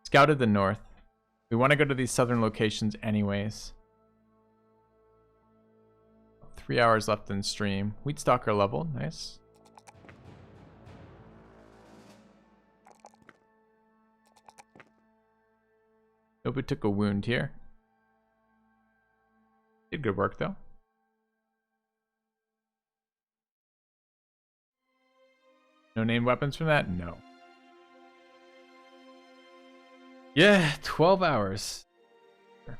Scouted the north. We want to go to these southern locations anyways. 3 hours left in stream. Wheat stalker level. Nice. Nobody took a wound here. Did good work though. No named weapons from that? No. Yeah, 12 hours. Do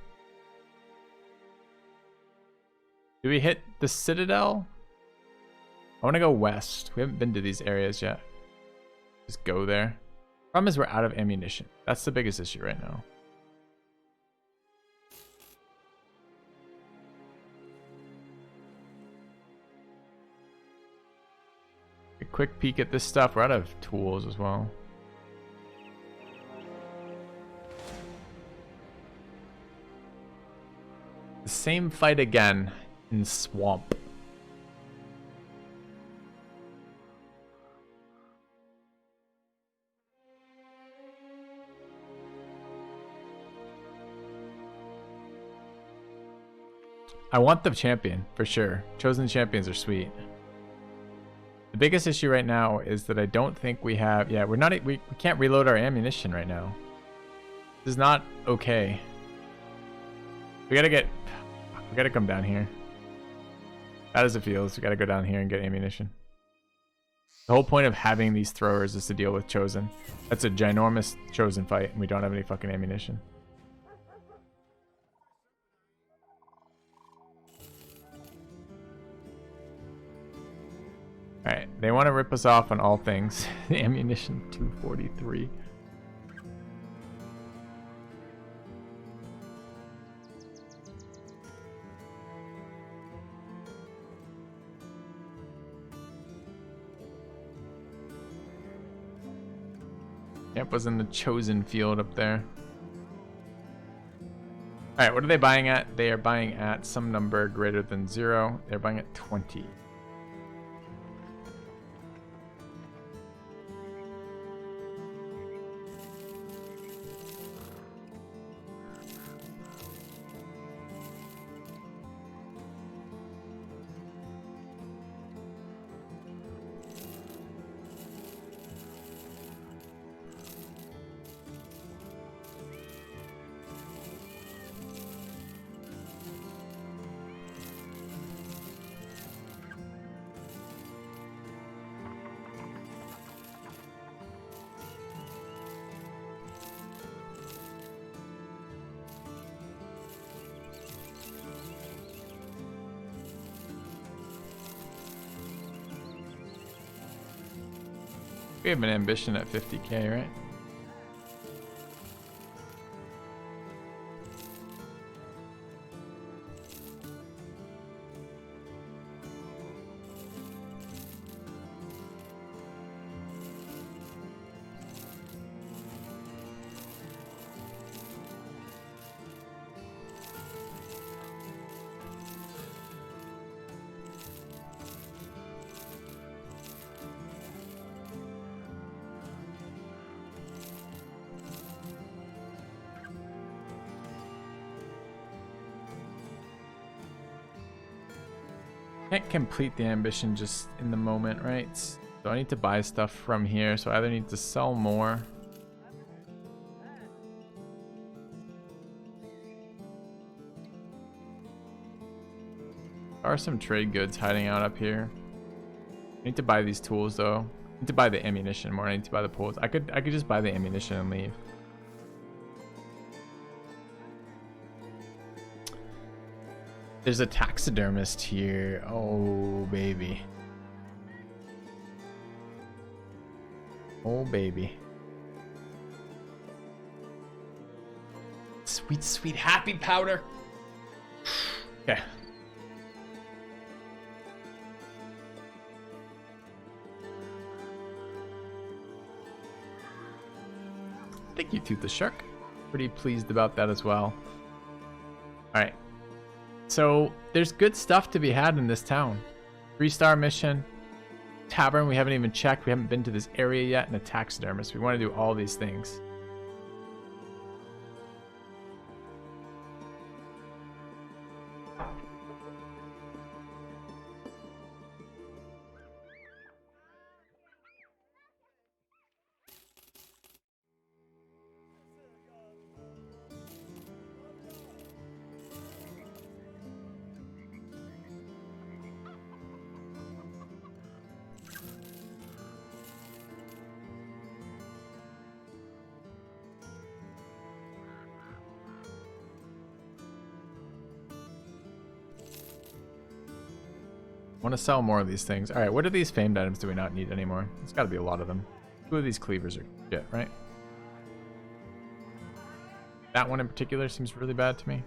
we hit the Citadel? I want to go west. We haven't been to these areas yet. Just go there. Problem is we're out of ammunition. That's the biggest issue right now. A quick peek at this stuff. We're out of tools as well. The same fight again in swamp. I want the champion for sure. Chosen champions are sweet. The biggest issue right now is that I don't think we have. Yeah, we can't reload our ammunition right now. This is not okay. We gotta come down here. Bad as it feels, we gotta go down here and get ammunition. The whole point of having these throwers is to deal with Chosen. That's a ginormous Chosen fight, and we don't have any fucking ammunition. Alright, they want to rip us off on all things. Ammunition 243. Camp was in the Chosen field up there. Alright, what are they buying at? They are buying at some number greater than 0. They're buying at 20. We have an ambition at 50k, right? Can't complete the ambition just in the moment, right? So I need to buy stuff from here, so I either need to sell more. There are some trade goods hiding out up here. I need to buy these tools though. I need to buy the ammunition more. I need to buy the pools. I could just buy the ammunition and leave. There's a taxidermist here. Oh, baby. Oh, baby. Sweet, sweet happy powder. Okay. Thank you, Tooth the Shark. Pretty pleased about that as well. Alright. So, there's good stuff to be had in this town. 3-star mission. Tavern we haven't even checked. We haven't been to this area yet. And a taxidermist. We want to do all these things. I want to sell more of these things. All right, what are these famed items do we not need anymore? There's got to be a lot of them. 2 of these cleavers are shit, right? That one in particular seems really bad to me.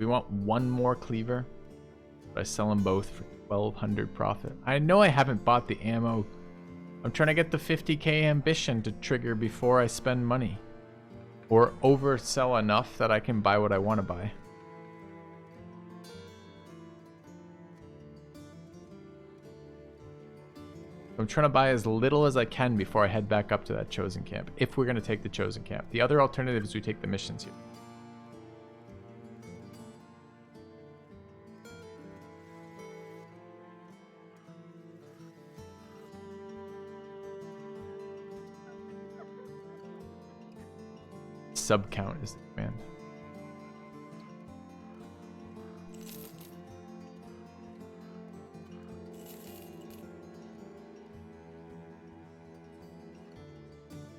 We want 1 more cleaver, but I sell them both for 1,200 profit. I know I haven't bought the ammo. I'm trying to get the 50k ambition to trigger before I spend money. Or oversell enough that I can buy what I want to buy. I'm trying to buy as little as I can before I head back up to that chosen camp, if we're going to take the chosen camp. The other alternative is we take the missions here. Sub count is the command.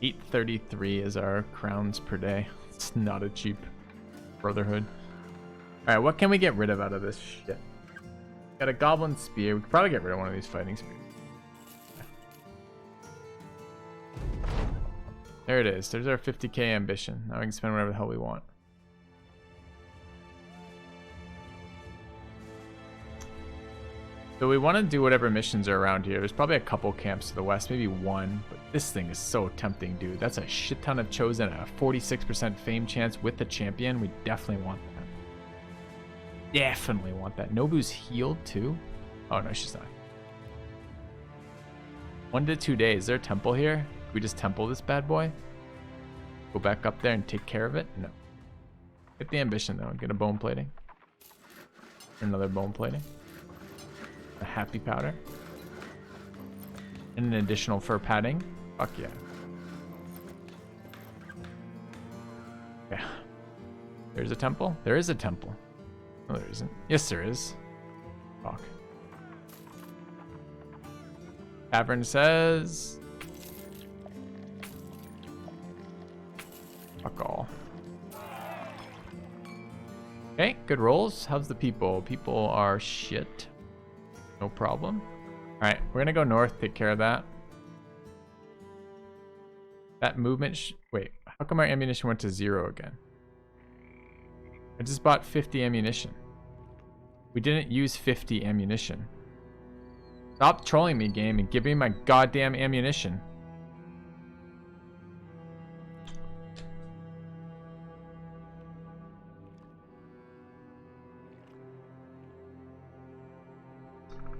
$833 is our crowns per day. It's not a cheap brotherhood. All right, what can we get rid of out of this shit? Got a goblin spear. We could probably get rid of one of these fighting spears. There it is. There's our 50k ambition. Now we can spend whatever the hell we want. So we want to do whatever missions are around here. There's probably a couple camps to the west, maybe 1. But this thing is so tempting, dude. That's a shit ton of chosen, a 46% fame chance with the champion. We definitely want that. Definitely want that. Nobu's healed too. Oh no, she's not. 1 to 2 days. Is there a temple here? Can we just temple this bad boy? Go back up there and take care of it? No. Get the ambition though. Get a bone plating. Another bone plating. A happy powder. And an additional fur padding. Fuck yeah. Yeah. There's a temple? There is a temple. No, there isn't. Yes, there is. Fuck. Tavern says... Fuck all. Okay, good rolls. How's the people? People are shit. No problem. Alright, we're gonna go north, take care of that. That movement... Wait, how come our ammunition went to 0 again? I just bought 50 ammunition. We didn't use 50 ammunition. Stop trolling me, game, and give me my goddamn ammunition.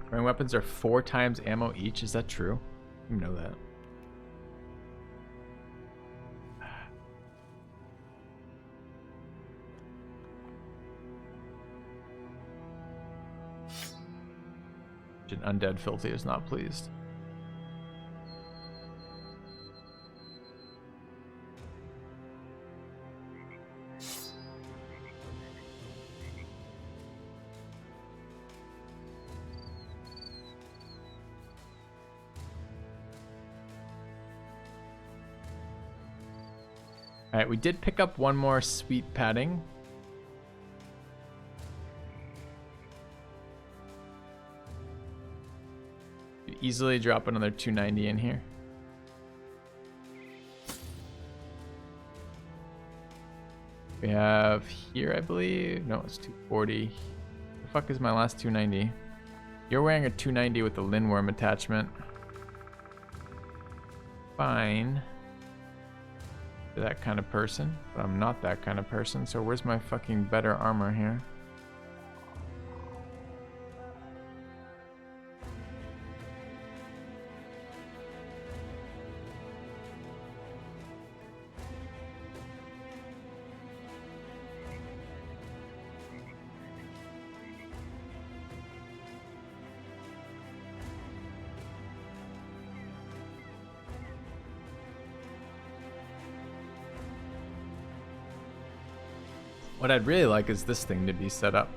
Throwing weapons are 4 times ammo each. Is that true? I didn't know that. Undead Filthy is not pleased. Alright, we did pick up 1 more sweet padding. You easily drop another 290 in here. We have here, I believe. No, it's 240. The fuck is my last 290? You're wearing a 290 with the Linworm attachment. Fine. That kind of person, but I'm not that kind of person, so where's my fucking better armor here? What I'd really like is this thing to be set up.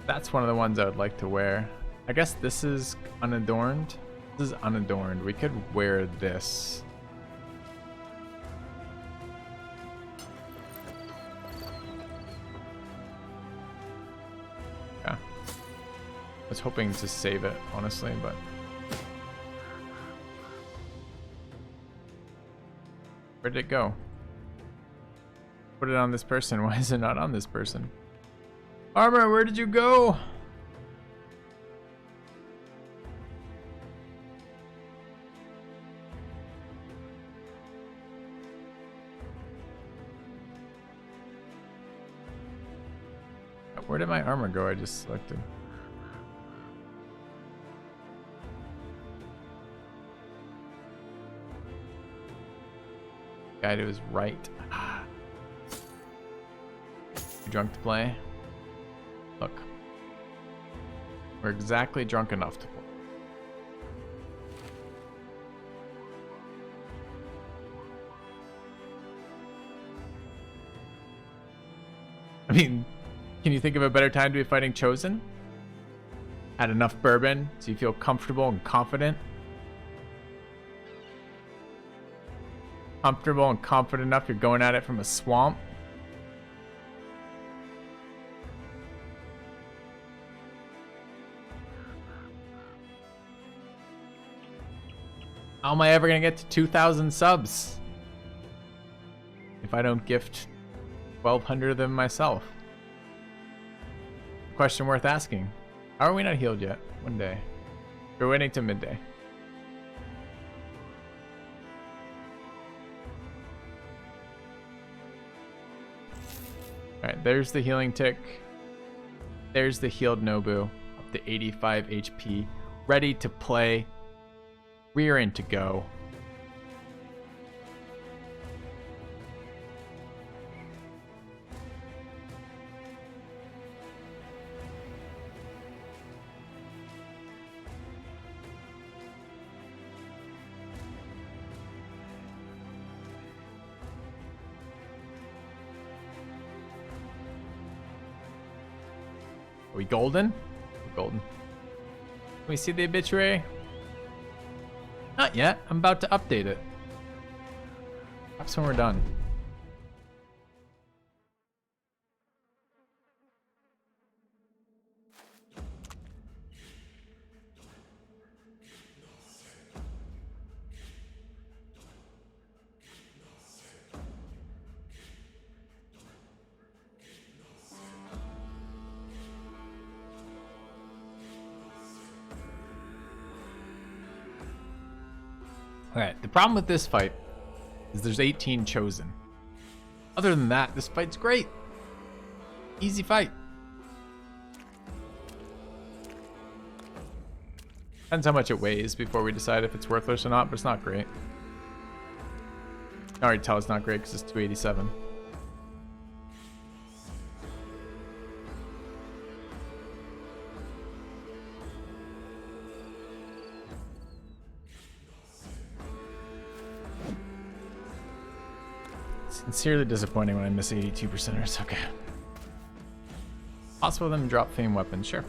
That's one of the ones I would like to wear. I guess this is unadorned. This is unadorned. We could wear this. Yeah. I was hoping to save it, honestly, but... Where did it go? Put it on this person. Why is it not on this person? Armor, where did you go? Where did my armor go? I just selected. Guy to his right. You drunk to play? Look. We're exactly drunk enough to play. I mean, can you think of a better time to be fighting Chosen? Had enough bourbon so you feel comfortable and confident? Comfortable and confident enough you're going at it from a swamp? How am I ever gonna get to 2,000 subs if I don't gift 1,200 of them myself? Question worth asking. How are we not healed yet? One day. We're waiting to midday. Alright, there's the healing tick. There's the healed Nobu. Up to 85 HP. Ready to play. Rearing to go. Are we golden? We're golden. Can we see the obituary? Not yet. I'm about to update it. Perhaps when we're done. Alright, the problem with this fight is there's 18 chosen. Other than that, this fight's great. Easy fight. Depends how much it weighs before we decide if it's worthless or not, but it's not great. I already tell it's not great because it's 287. Sincerely disappointing when I miss 82%ers. Okay. Possible them drop fame weapons, sure.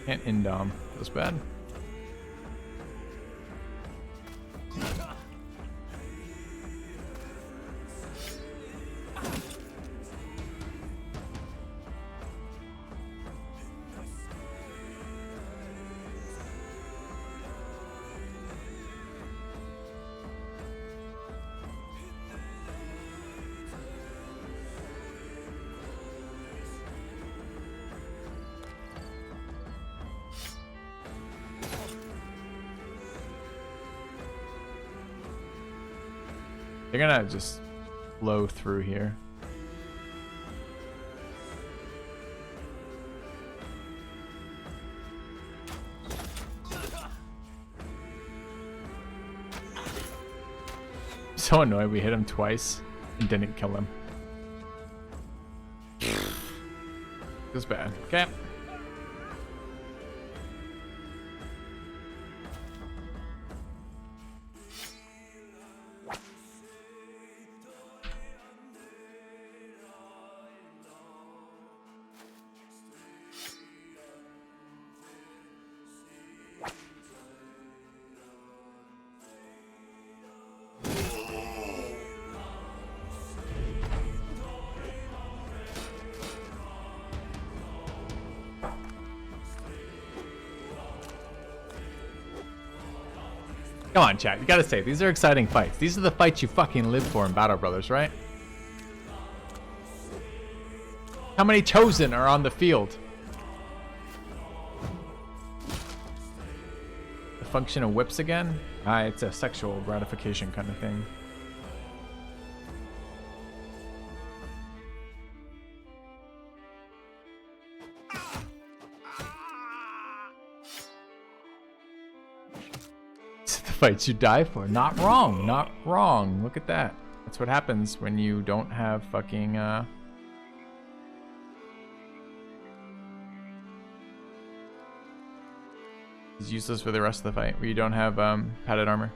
Can't indom. Feels bad. They're gonna just blow through here. so annoyed we hit him twice and didn't kill him. Feels bad. Okay. Come on, chat. You gotta say, these are exciting fights. These are the fights you fucking live for in Battle Brothers, right? How many Chosen are on the field? The function of whips again? It's a sexual gratification kind of thing. Fights you die for. Not wrong. Not wrong. Look at that. That's what happens when you don't have fucking It's useless for the rest of the fight where you don't have padded armor.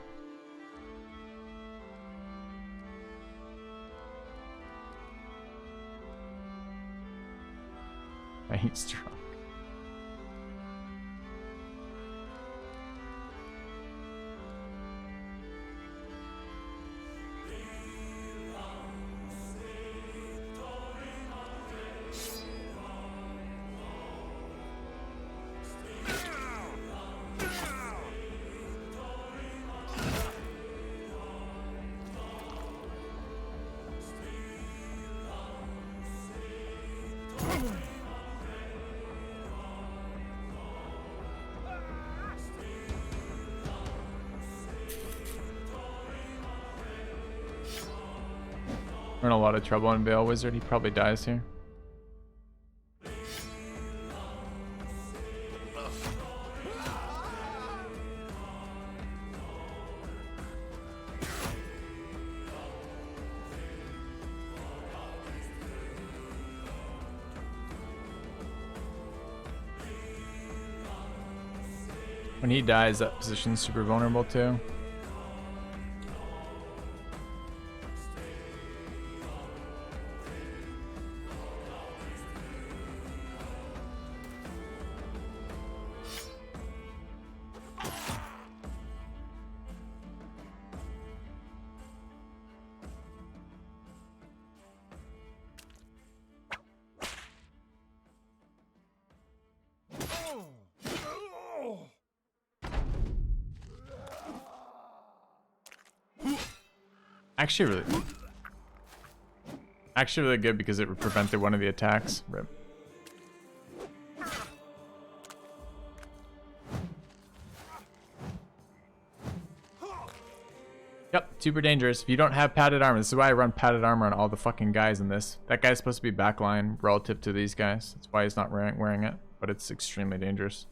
I hate strong. We're in a lot of trouble on Veil Wizard. He probably dies here. When he dies, that position's super vulnerable too. Actually really good because it prevented one of the attacks. Rip. Yep, super dangerous. If you don't have padded armor, this is why I run padded armor on all the fucking guys in this. That guy's supposed to be backline relative to these guys. That's why he's not wearing it, but it's extremely dangerous.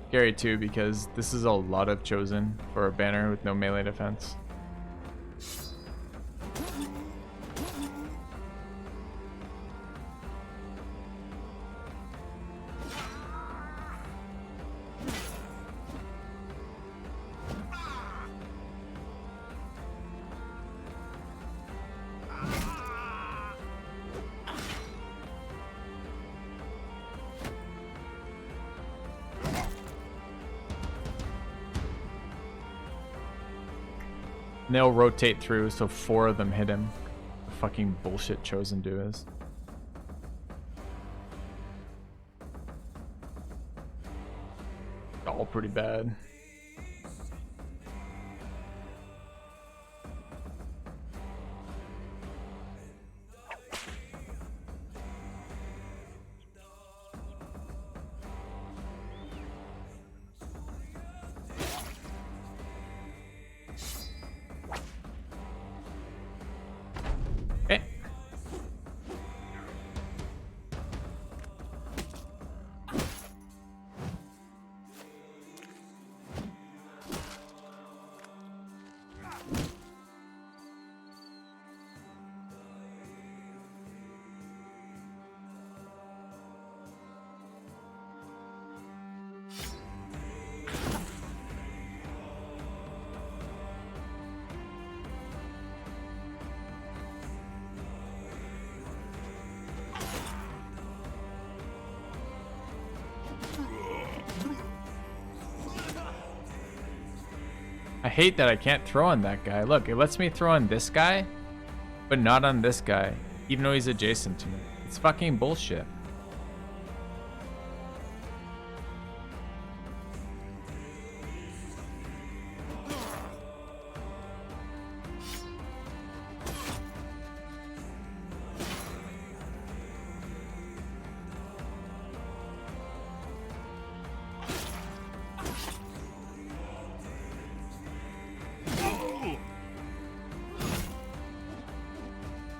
Scary too, because this is a lot of Chosen for a banner with no melee defense. And they'll rotate through, so 4 of them hit him. The fucking bullshit Chosen do is. All pretty bad. Okay. I hate that I can't throw on that guy. Look, it lets me throw on this guy, but not on this guy, even though he's adjacent to me. It's fucking bullshit.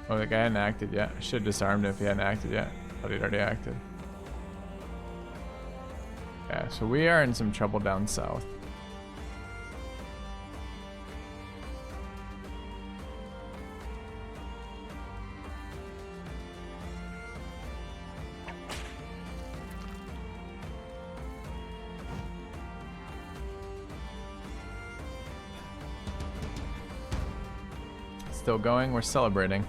Oh, the guy hadn't acted yet. I should have disarmed him if he hadn't acted yet. Thought he'd already acted. Yeah, so we are in some trouble down south. Still going, we're celebrating.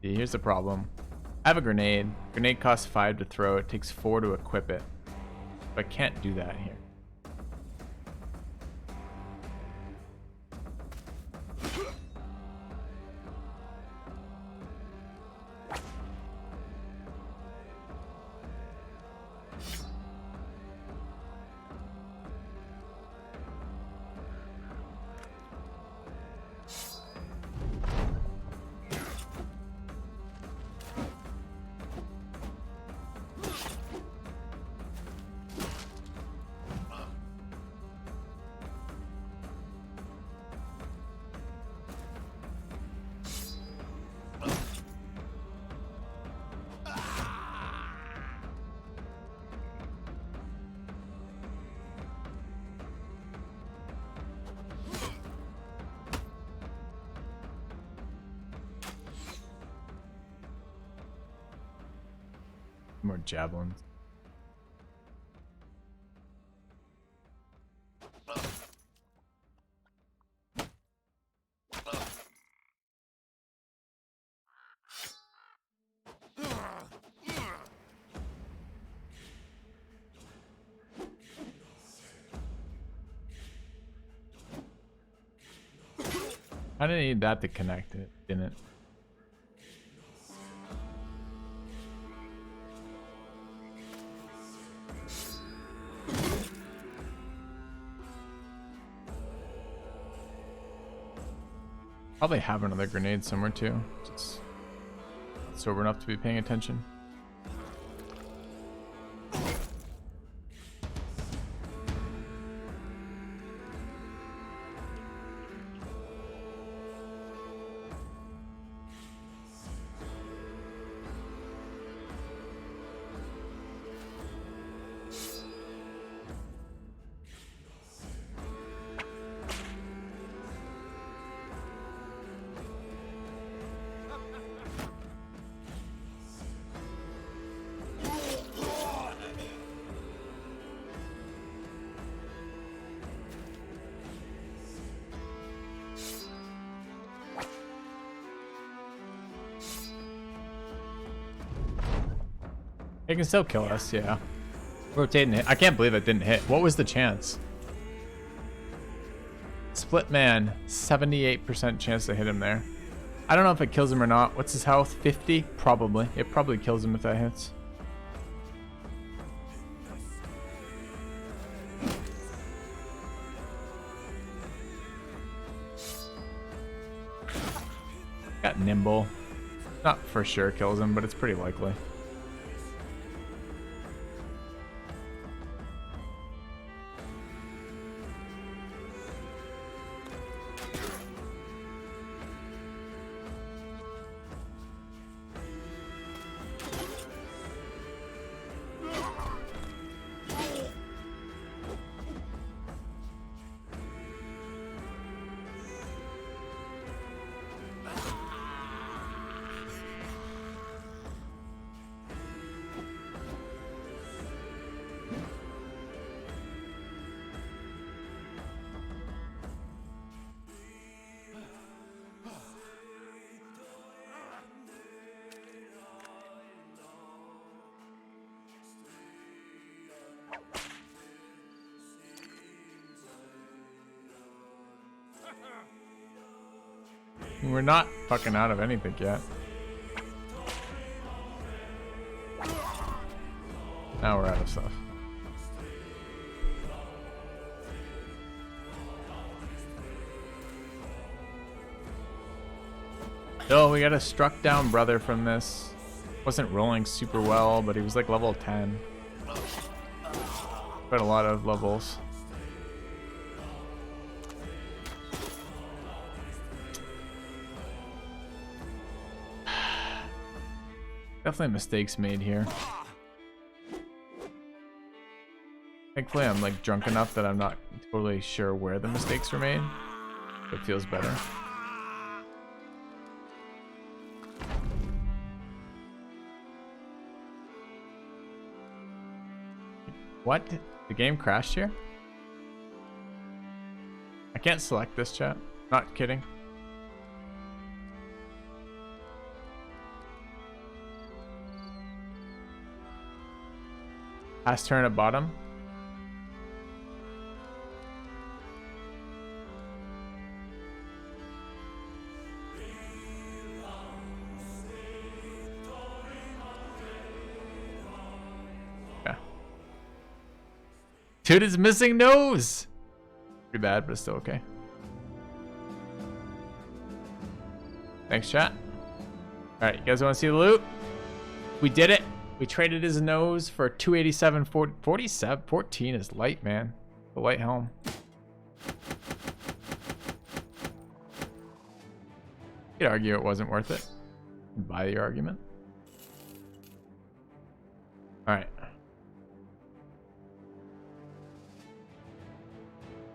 Here's the problem. I have a grenade. Grenade costs 5 to throw. It takes 4 to equip it. But I can't do that here. More javelins. I didn't need that to connect it, didn't it? Probably have another grenade somewhere too. Just sober enough to be paying attention. It can still kill us, yeah. Rotating hit. I can't believe it didn't hit. What was the chance? Split man, 78% chance to hit him there. I don't know if it kills him or not. What's his health? 50? Probably. It probably kills him if that hits. Got nimble. Not for sure kills him, but it's pretty likely. We're not fucking out of anything yet. Now we're out of stuff. Oh, we got a struck down brother from this. Wasn't rolling super well, but he was like level 10. Quite a lot of levels. Definitely mistakes made here. Thankfully, I'm like drunk enough that I'm not totally sure where the mistakes were made. It feels better. What? The game crashed here? I can't select this, chat. Not kidding. Last turn at bottom. Yeah. Dude is missing nose. Pretty bad, but it's still okay. Thanks, chat. All right, you guys want to see the loot? We did it. We traded his nose for 287, 47, 14 is light, man. The light helm. You could argue it wasn't worth it. Buy your argument. All right.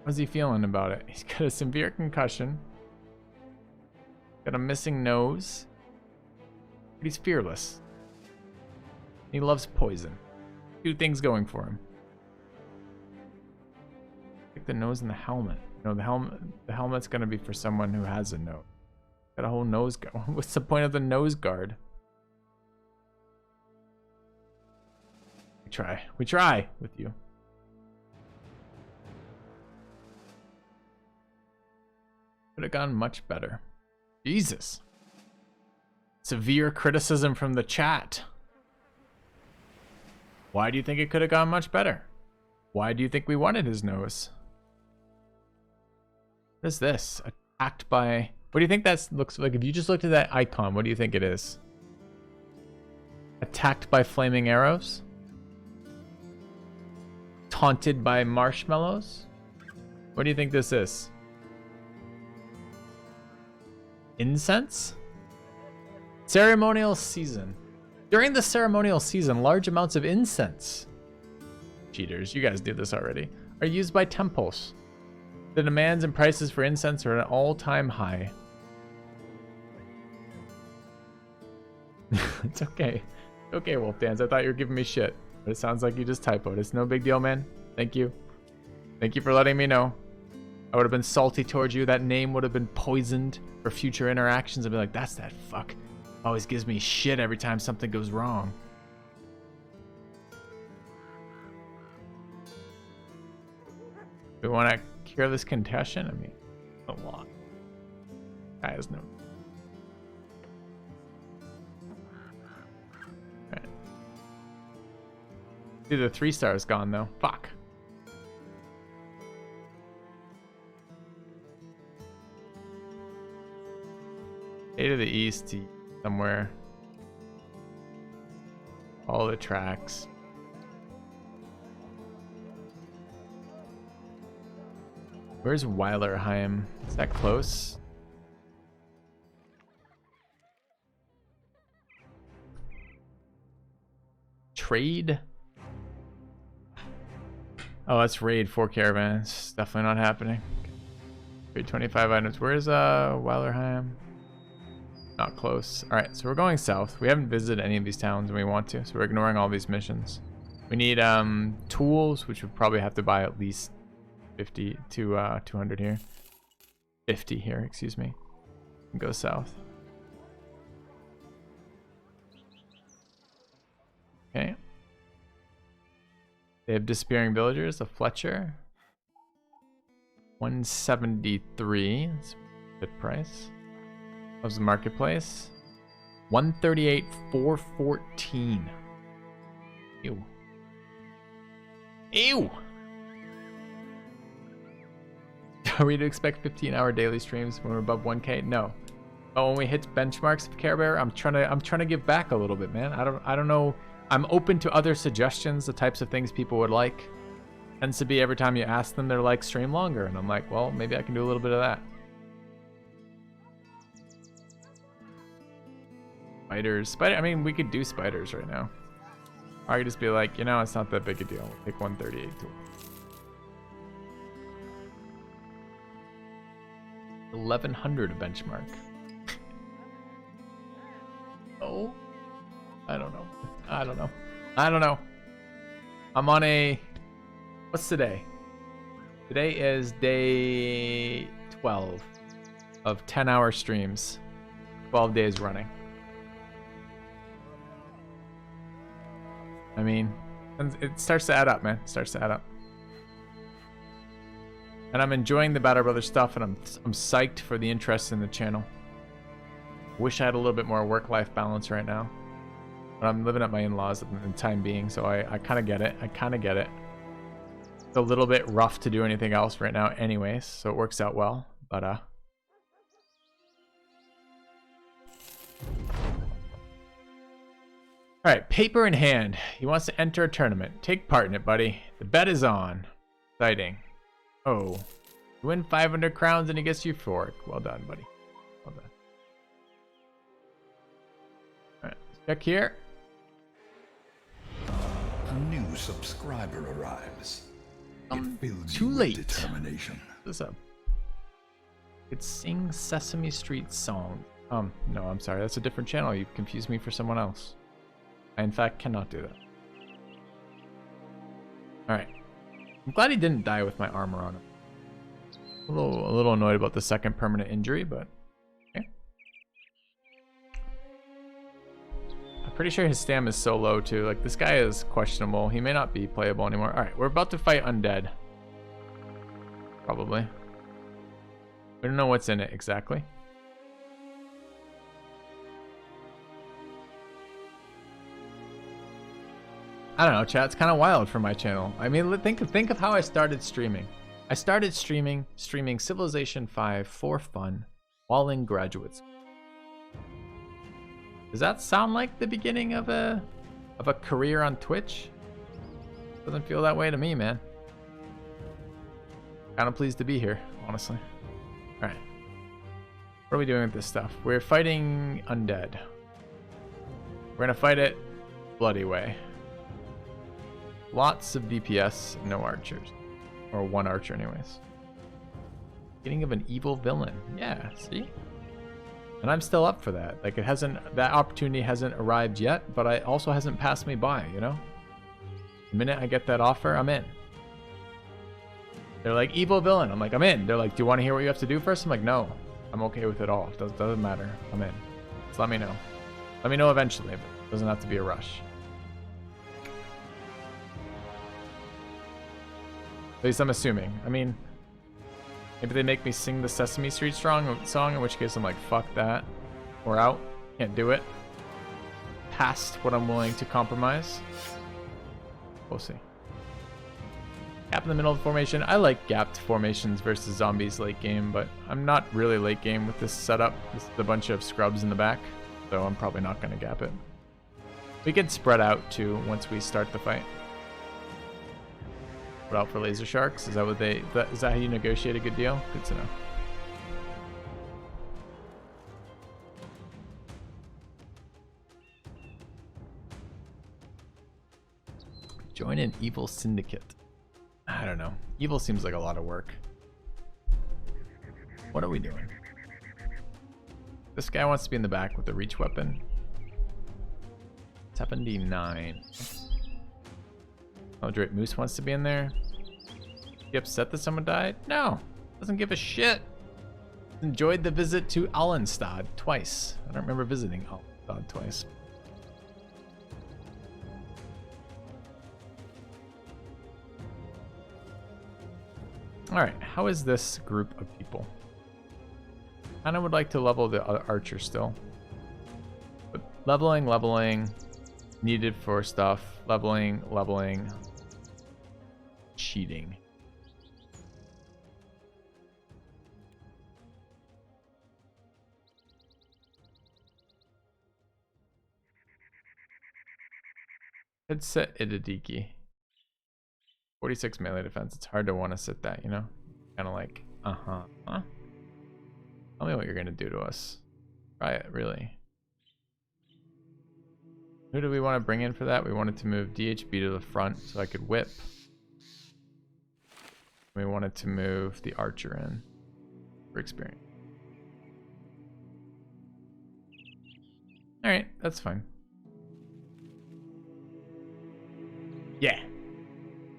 How's he feeling about it? He's got a severe concussion. Got a missing nose. But he's fearless. He loves poison. Two things going for him. Like the nose and the helmet. No, the helmet's gonna be for someone who has a nose. Got a whole nose guard. What's the point of the nose guard? We try with you. Could have gone much better. Jesus. Severe criticism from the chat. Why do you think it could have gone much better? Why do you think we wanted his nose? What is this? Attacked by... What do you think that looks like? If you just looked at that icon, what do you think it is? Attacked by flaming arrows? Taunted by marshmallows? What do you think this is? Incense? Ceremonial season. During the ceremonial season, large amounts of incense, cheaters, you guys do this already, are used by temples. The demands and prices for incense are at an all-time high. It's okay. Okay, Wolf Dance. I thought you were giving me shit, but it sounds like you just typoed. It's no big deal, man. Thank you. Thank you for letting me know. I would have been salty towards you. That name would have been poisoned for future interactions. I'd be like, that's that fuck. Always gives me shit every time something goes wrong. We want to cure this concussion? I mean, A lot. Guy has no. Right. Dude, the 3-star is gone though. Fuck. 8 to the east, somewhere. All the tracks. Where's Weilerheim? Is that close? Trade? Oh, that's raid 4 caravans. Definitely not happening. Trade 25 items. Where's Weilerheim? Not close. Alright, so we're going south. We haven't visited any of these towns and we want to, so we're ignoring all these missions. We need tools, which we probably have to buy at least 50 to 200 here. 50 here, excuse me. And go south. Okay. They have disappearing villagers, a Fletcher. 173. That's a good price. How's the marketplace? 138, 414. Ew. Ew! Are we to expect 15-hour daily streams when we're above 1K? No. Oh, when we hit benchmarks of Care Bear, I'm trying to give back a little bit, man. I don't know. I'm open to other suggestions, the types of things people would like. Tends to be every time you ask them, they're like, stream longer, and I'm like, well, maybe I can do a little bit of that. Spiders. I mean, we could do spiders right now. Or I could just be like, you know, it's not that big a deal. We'll take 138 to 1100 benchmark. Oh, I don't know. I don't know. I'm on a, what's today? Today is day 12 of 10-hour streams. 12 days running. I mean, it starts to add up, man. It starts to add up. And I'm enjoying the Battle Brothers stuff, and I'm psyched for the interest in the channel. Wish I had a little bit more work-life balance right now. But I'm living at my in-laws in the time being, so I kind of get it. I kind of get it. It's a little bit rough to do anything else right now anyways, so it works out well. But, Alright, paper in hand. He wants to enter a tournament. Take part in it, buddy. The bet is on. Exciting. Oh. You win 500 crowns and he gets euphoric. Well done, buddy. Well done. Alright, check here. A new subscriber arrives. It fills Too you with late. determination. What's up? It sings Sesame Street song. No, I'm sorry. That's a different channel. You've confused me for someone else. I, in fact, cannot do that. Alright. I'm glad he didn't die with my armor on him. A little annoyed about the second permanent injury, but okay. I'm pretty sure his stam is so low, too. Like, this guy is questionable. He may not be playable anymore. Alright, we're about to fight Undead. Probably. We don't know what's in it exactly. I don't know, chat. It's kind of wild for my channel. I mean, think of how I started streaming. I started streaming Civilization 5 for fun while in graduate school. Does that sound like the beginning of a career on Twitch? Doesn't feel that way to me, man. Kind of pleased to be here, honestly. All right. What are we doing with this stuff? We're fighting Undead. We're gonna fight it bloody way. Lots of DPS, no archers. Or one archer anyways. Beginning of an evil villain. Yeah, see? And I'm still up for that. Like, that opportunity hasn't arrived yet, but it also hasn't passed me by, you know? The minute I get that offer, I'm in. They're like, evil villain. I'm like, I'm in. They're like, do you want to hear what you have to do first? I'm like, no. I'm okay with it all. Doesn't matter. I'm in. Just let me know. Let me know eventually, but it doesn't have to be a rush. At least I'm assuming. I mean, Maybe they make me sing the Sesame Street song, in which case I'm like, fuck that. We're out. Can't do it. Past what I'm willing to compromise. We'll see. Gap in the middle of the formation. I like gapped formations versus zombies late game, but I'm not really late game with this setup. This is a bunch of scrubs in the back, so I'm probably not going to gap it. We can spread out too once we start the fight. Put out for laser sharks. Is that what they? Is that how you negotiate a good deal? Good to know. Join an evil syndicate. I don't know. Evil seems like a lot of work. What are we doing? This guy wants to be in the back with the reach weapon. 79. Oh, Drake Moose wants to be in there. You upset that someone died? No. Doesn't give a shit. Enjoyed the visit to Allenstad twice. I don't remember visiting Allenstad twice. Alright, how is this group of people? Kinda would like to level the archer still. But leveling, needed for stuff, leveling, cheating. Could set Idadiki. 46 melee defense. It's hard to want to sit that, you know? Kind of like, huh? Tell me what you're going to do to us. Try it, really. Who do we want to bring in for that? We wanted to move DHB to the front so I could whip. We wanted to move the archer in for experience. Alright, that's fine.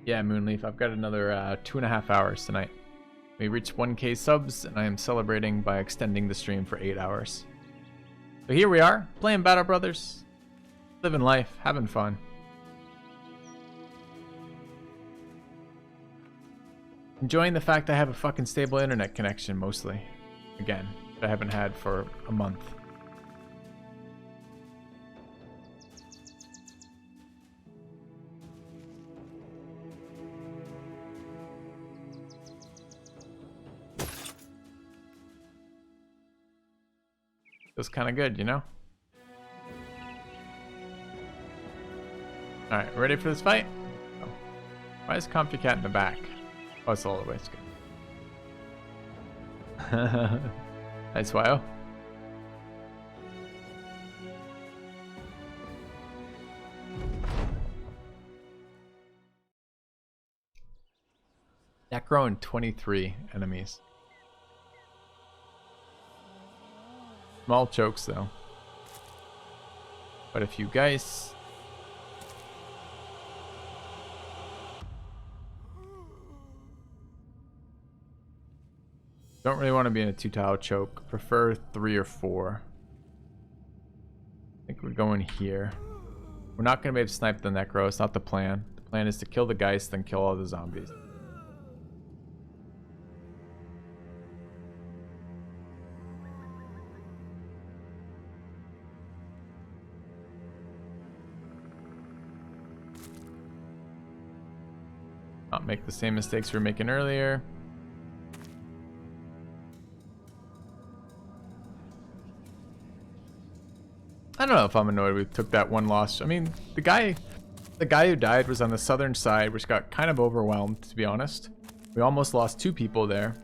Yeah, Moonleaf, I've got another 2.5 hours tonight. We reached 1K subs, and I am celebrating by extending the stream for 8 hours. So here we are, playing Battle Brothers. Living life, having fun. Enjoying the fact I have a fucking stable internet connection, mostly. Again, that I haven't had for a month. Feels kind of good, you know? Alright, ready for this fight? Oh. Why is CompuCat in the back? Oh, it's all the way. It's good. Nice, Wyo. Necro and 23 enemies. Small chokes though. But a few geist. Don't really want to be in a 2-tile choke. Prefer 3 or 4. I think we're going here. We're not going to be able to snipe the Necro. It's not the plan. The plan is to kill the geist, then kill all the zombies. Not make the same mistakes we were making earlier. I don't know if I'm annoyed we took that one loss. I mean, the guy who died was on the southern side, which got kind of overwhelmed, to be honest. We almost lost 2 people there.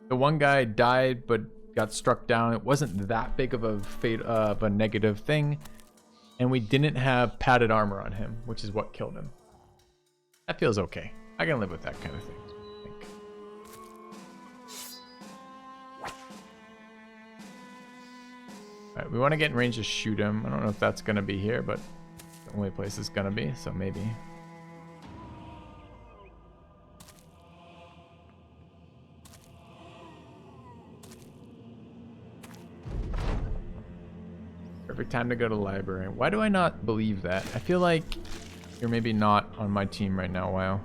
The one guy died but got struck down. It wasn't that big of a fate of a negative thing, and we didn't have padded armor on him, which is what killed him. That feels okay. I can live with that kind of thing, I think. Alright, we want to get in range to shoot him. I don't know if that's going to be here, but the only place it's going to be, so maybe. Perfect time to go to the library. Why do I not believe that? I feel like you're maybe not on my team right now, Wow.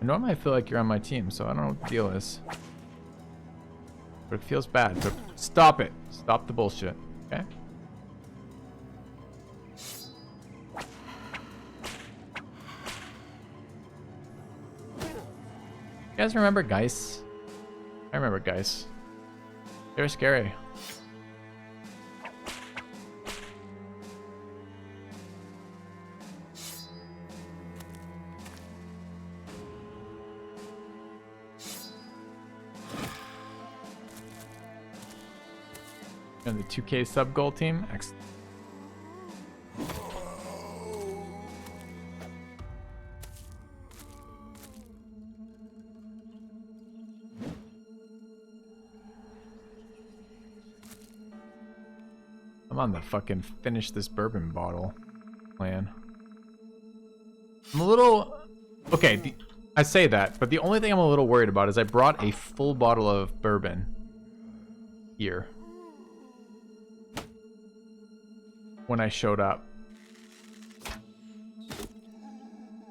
Normally I feel like you're on my team, so I don't know what the deal is. but it feels bad. So stop it. Stop the bullshit. Okay. You guys remember Geis? I remember Geis. They were scary. And the 2K sub goal team. Excellent. I'm on the fucking finish this bourbon bottle plan. I'm a little... Okay, I say that, but the only thing I'm a little worried about is I brought a full bottle of bourbon here when I showed up.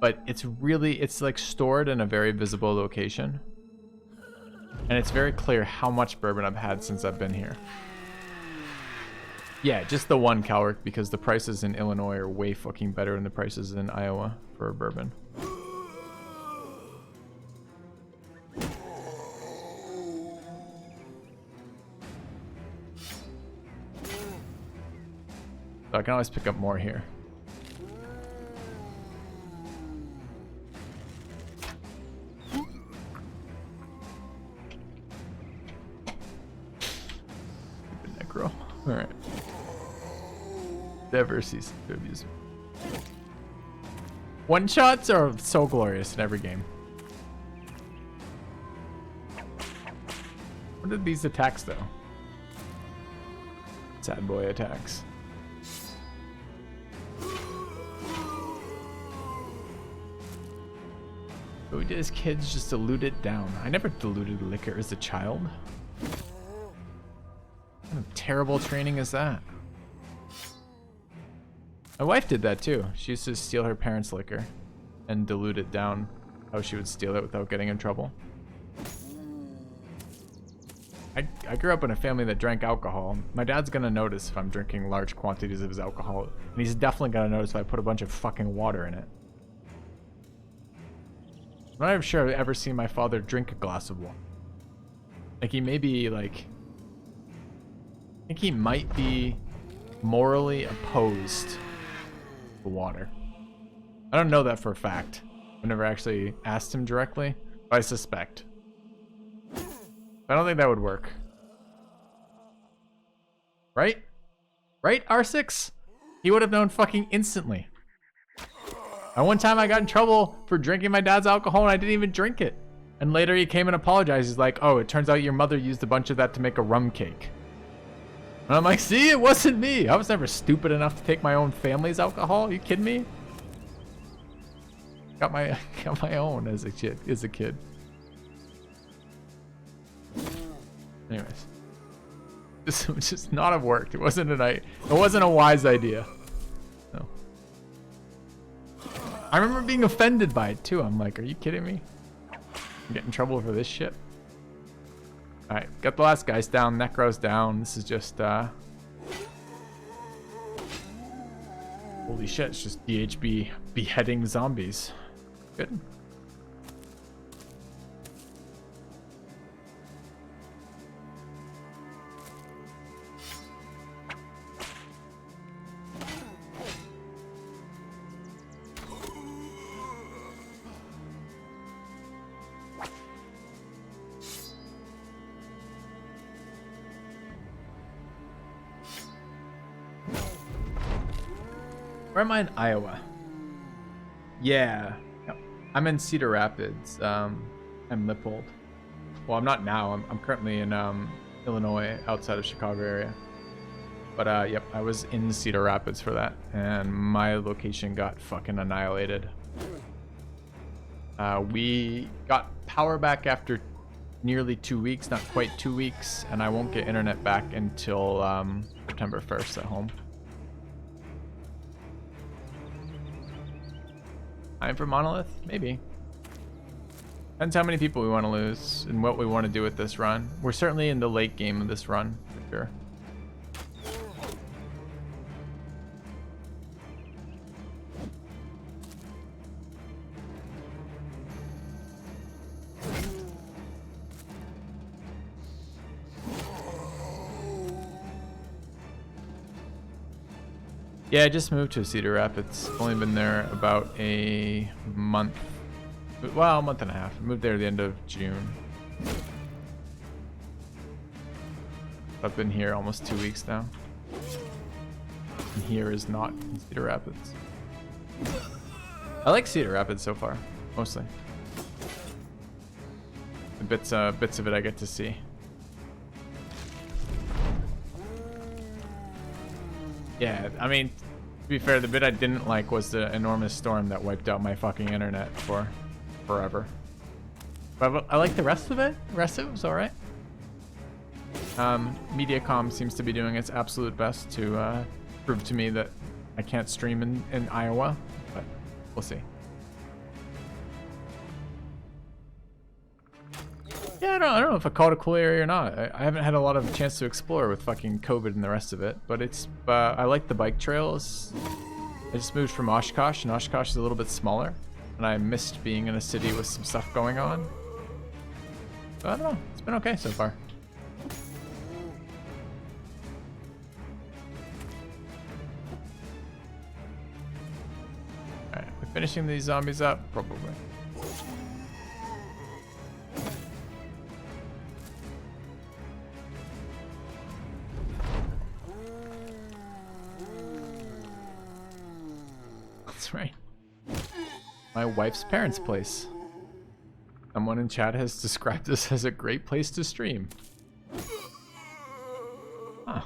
But it's like stored in a very visible location. And it's very clear how much bourbon I've had since I've been here. Yeah, just the one Calric, because the prices in Illinois are way fucking better than the prices in Iowa for a bourbon. So I can always pick up more here. Necro. Alright. Never cease to abuse. One shots are so glorious in every game. What are these attacks though? Sad boy attacks. What we did as kids, just dilute it down. I never diluted liquor as a child. What kind of terrible training is that? My wife did that too. She used to steal her parents' liquor and dilute it down how she would steal it without getting in trouble. I grew up in a family that drank alcohol. My dad's gonna notice if I'm drinking large quantities of his alcohol, and he's definitely gonna notice if I put a bunch of fucking water in it. I'm not even sure I've ever seen my father drink a glass of water. Like, he may be like... I think he might be morally opposed to water. I don't know that for a fact. I've never actually asked him directly, but I suspect. I don't think that would work. Right? Right, R6? He would have known fucking instantly. And one time I got in trouble for drinking my dad's alcohol and I didn't even drink it. And later he came and apologized. He's like, oh, it turns out your mother used a bunch of that to make a rum cake. And I'm like, see, it wasn't me. I was never stupid enough to take my own family's alcohol. Are you kidding me? Got my own as a kid. Anyways, this would just not have worked. It wasn't a wise idea. No. I remember being offended by it too. I'm like, are you kidding me? I'm getting in trouble for this shit. All right, got the last guys down. Necro's down. This is just holy shit! It's just DHB beheading zombies. Good. Where am I in Iowa? Yeah. Yep. I'm in Cedar Rapids. I'm Lippold. Well, I'm not now. I'm currently in Illinois, outside of Chicago area. But yep, I was in Cedar Rapids for that, and my location got fucking annihilated. We got power back after nearly 2 weeks, not quite 2 weeks, and I won't get internet back until September 1st at home. Time for Monolith? Maybe. Depends how many people we want to lose and what we want to do with this run. We're certainly in the late game of this run, for sure. Yeah, I just moved to Cedar Rapids. Only been there about a month. Well, a month and a half. I moved there at the end of June. I've been here almost 2 weeks now. And here is not in Cedar Rapids. I like Cedar Rapids so far, mostly. The bits of it I get to see. Yeah, I mean, to be fair, the bit I didn't like was the enormous storm that wiped out my fucking internet for forever. But I like the rest of it. The rest of it was alright. Mediacom seems to be doing its absolute best to prove to me that I can't stream in Iowa, but we'll see. Yeah, I don't know if I call it a cool area or not. I haven't had a lot of chance to explore with fucking COVID and the rest of it, but it's I like the bike trails. I just moved from Oshkosh, and Oshkosh is a little bit smaller, and I missed being in a city with some stuff going on. So I don't know. It's been okay so far. Alright, we're finishing these zombies up? Probably. That's right. My wife's parents' place. Someone in chat has described this as a great place to stream. Huh.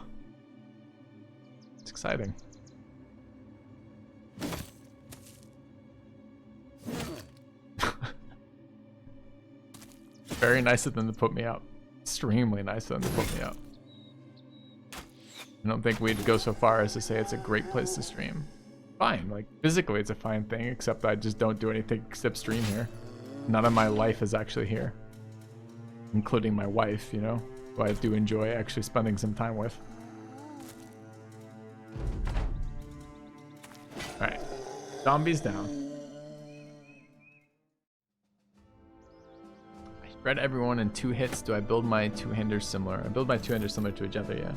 It's exciting. Very nice of them to put me up. Extremely nice of them to put me up. I don't think we'd go so far as to say it's a great place to stream. Fine, like physically it's a fine thing, except I just don't do anything except stream here. None of my life is actually here, including my wife, you know, who I do enjoy actually spending some time with. Alright, zombies down. I shred everyone in 2 hits. Do I build my two-hander similar? I build my two-hander similar to a jether, yeah.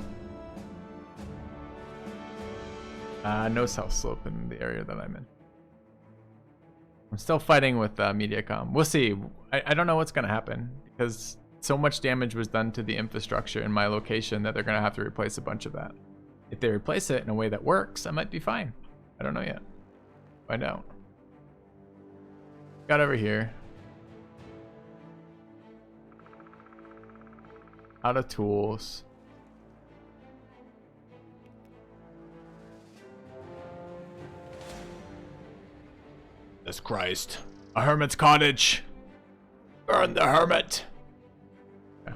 No south slope in the area that I'm in. I'm still fighting with Mediacom. We'll see. I don't know what's going to happen because so much damage was done to the infrastructure in my location that they're going to have to replace a bunch of that. If they replace it in a way that works, I might be fine. I don't know yet. Find out. Got over here. Out of tools. Jesus Christ. A hermit's cottage. Burn the hermit. Yeah.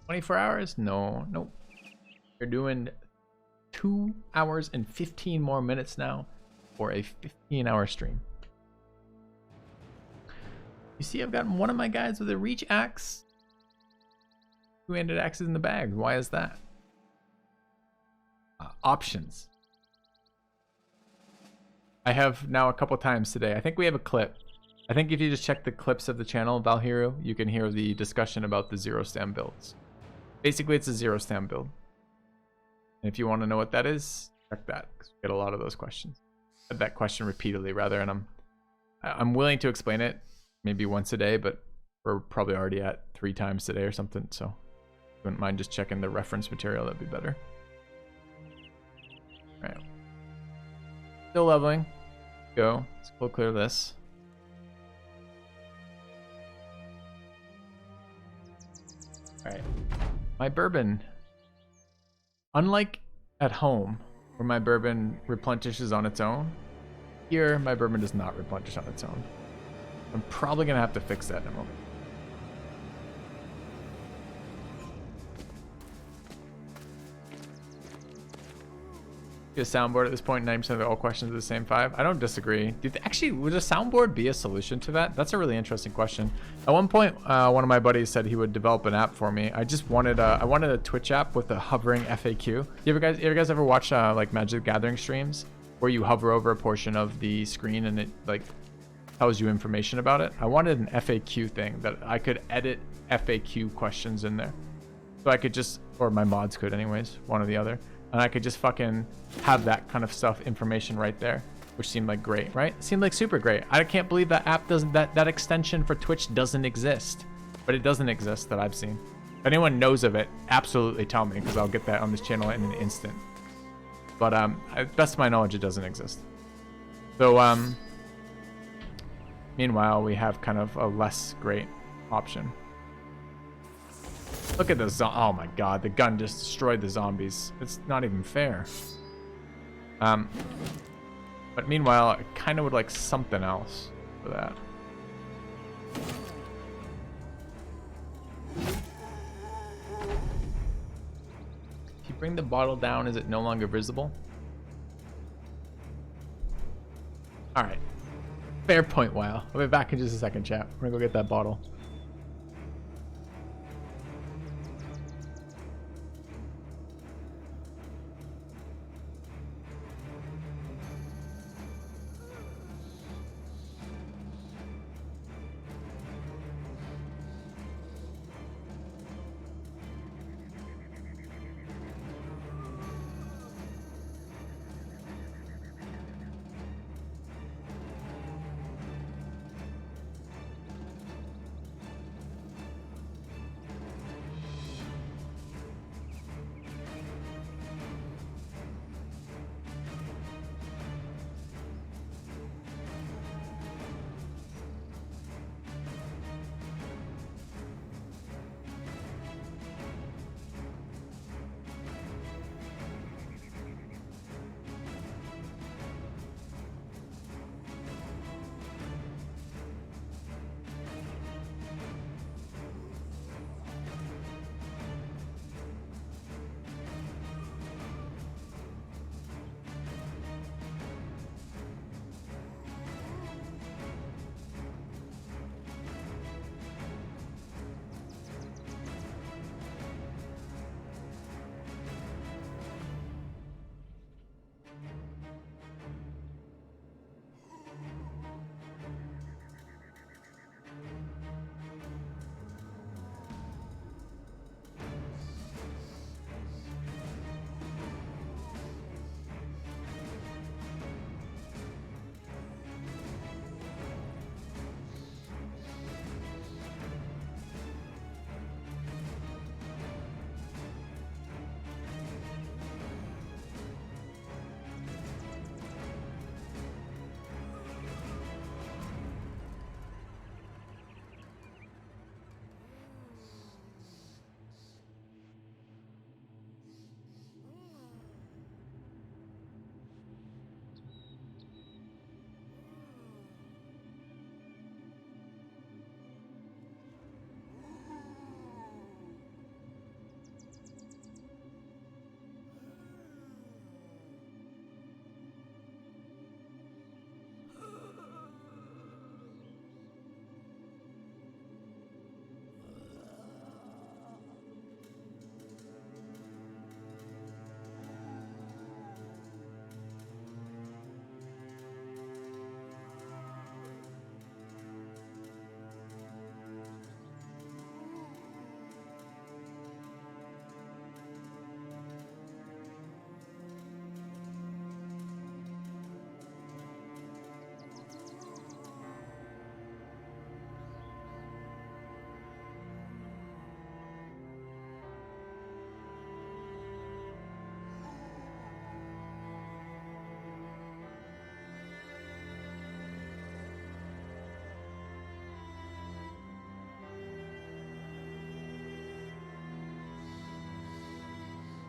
24 hours? No, nope. We're doing 2 hours and 15 more minutes now for a 15-hour stream. You see, I've got one of my guys with a reach axe. 2-handed axes in the bag. Why is that? Options. I have now a couple times today. I think we have a clip. I think if you just check the clips of the channel, Valhero, you can hear the discussion about the zero stam builds. Basically, it's a zero stam build. And if you want to know what that is, check that, because we get a lot of those questions. I had that question repeatedly, rather, and I'm willing to explain it maybe once a day, but we're probably already at 3 times today or something, so if you wouldn't mind just checking the reference material, that'd be better. All right. Still leveling. Go. Let's go clear this. Alright. My bourbon. Unlike at home, where my bourbon replenishes on its own, here my bourbon does not replenish on its own. I'm probably going to have to fix that in a moment. a soundboard at this point. 90% of all questions are the same 5. I don't disagree. Actually, would a soundboard be a solution to that? That's a really interesting question. At one point, one of my buddies said he would develop an app for me. I just wanted I wanted a Twitch app with a hovering FAQ. You guys ever watch like Magic the Gathering streams where you hover over a portion of the screen and it like tells you information about it? I wanted an FAQ thing that I could edit FAQ questions in there. So I could just, or my mods could anyways, one or the other. And I could just fucking have that kind of stuff, information right there, which seemed like great, right? Seemed like super great. I can't believe that app doesn't, that extension for Twitch doesn't exist, but it doesn't exist that I've seen. If anyone knows of it, absolutely tell me, because I'll get that on this channel in an instant. But best of my knowledge, it doesn't exist. So meanwhile, we have kind of a less great option. Look at the oh my god, the gun just destroyed the zombies. It's not even fair. But meanwhile, I kind of would like something else for that. If you bring the bottle down, is it no longer visible? Alright. Fair point, Wow. I'll be back in just a second, chat. We're gonna go get that bottle.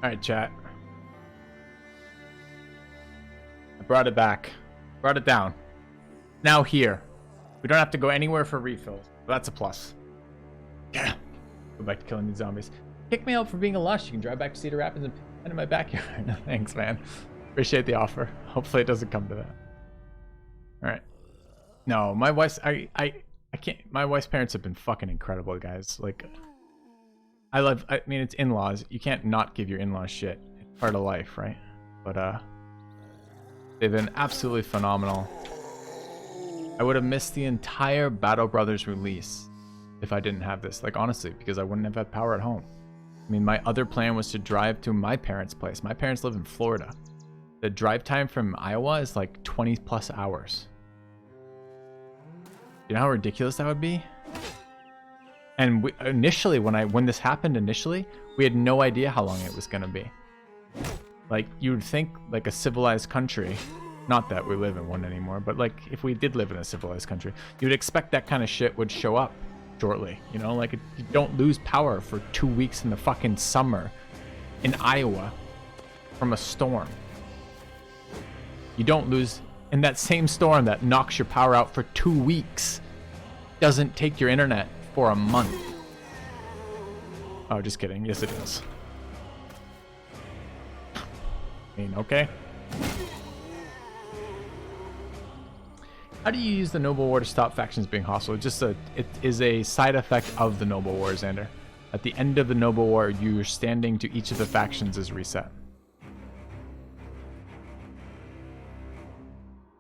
Alright, chat. I brought it back. Brought it down. Now here. We don't have to go anywhere for refills. That's a plus. Yeah. Go back to killing these zombies. Kick me out for being a lush. You can drive back to Cedar Rapids and put in my backyard. No, thanks, man. Appreciate the offer. Hopefully it doesn't come to that. All right. No, my wife's I can't. My wife's parents have been fucking incredible, guys. Like, I mean, it's in-laws. You can't not give your in-laws shit. It's part of life, right? But they've been absolutely phenomenal. I would have missed the entire Battle Brothers release if I didn't have this. Like, honestly, because I wouldn't have had power at home. I mean, my other plan was to drive to my parents' place. My parents live in Florida. The drive time from Iowa is like 20 plus hours. You know how ridiculous that would be? And initially, when this happened initially, we had no idea how long it was going to be. Like, you would think like a civilized country, not that we live in one anymore, but like if we did live in a civilized country, you would expect that kind of shit would show up shortly. You know, like, you don't lose power for 2 weeks in the fucking summer in Iowa from a storm. You don't lose in that same storm that knocks your power out for 2 weeks. Doesn't take your internet for a month. Oh, just kidding. Yes, it does. I mean, okay. How do you use the Noble War to stop factions being hostile? It is a side effect of the Noble War, Xander. At the end of the Noble War, your standing to each of the factions is reset.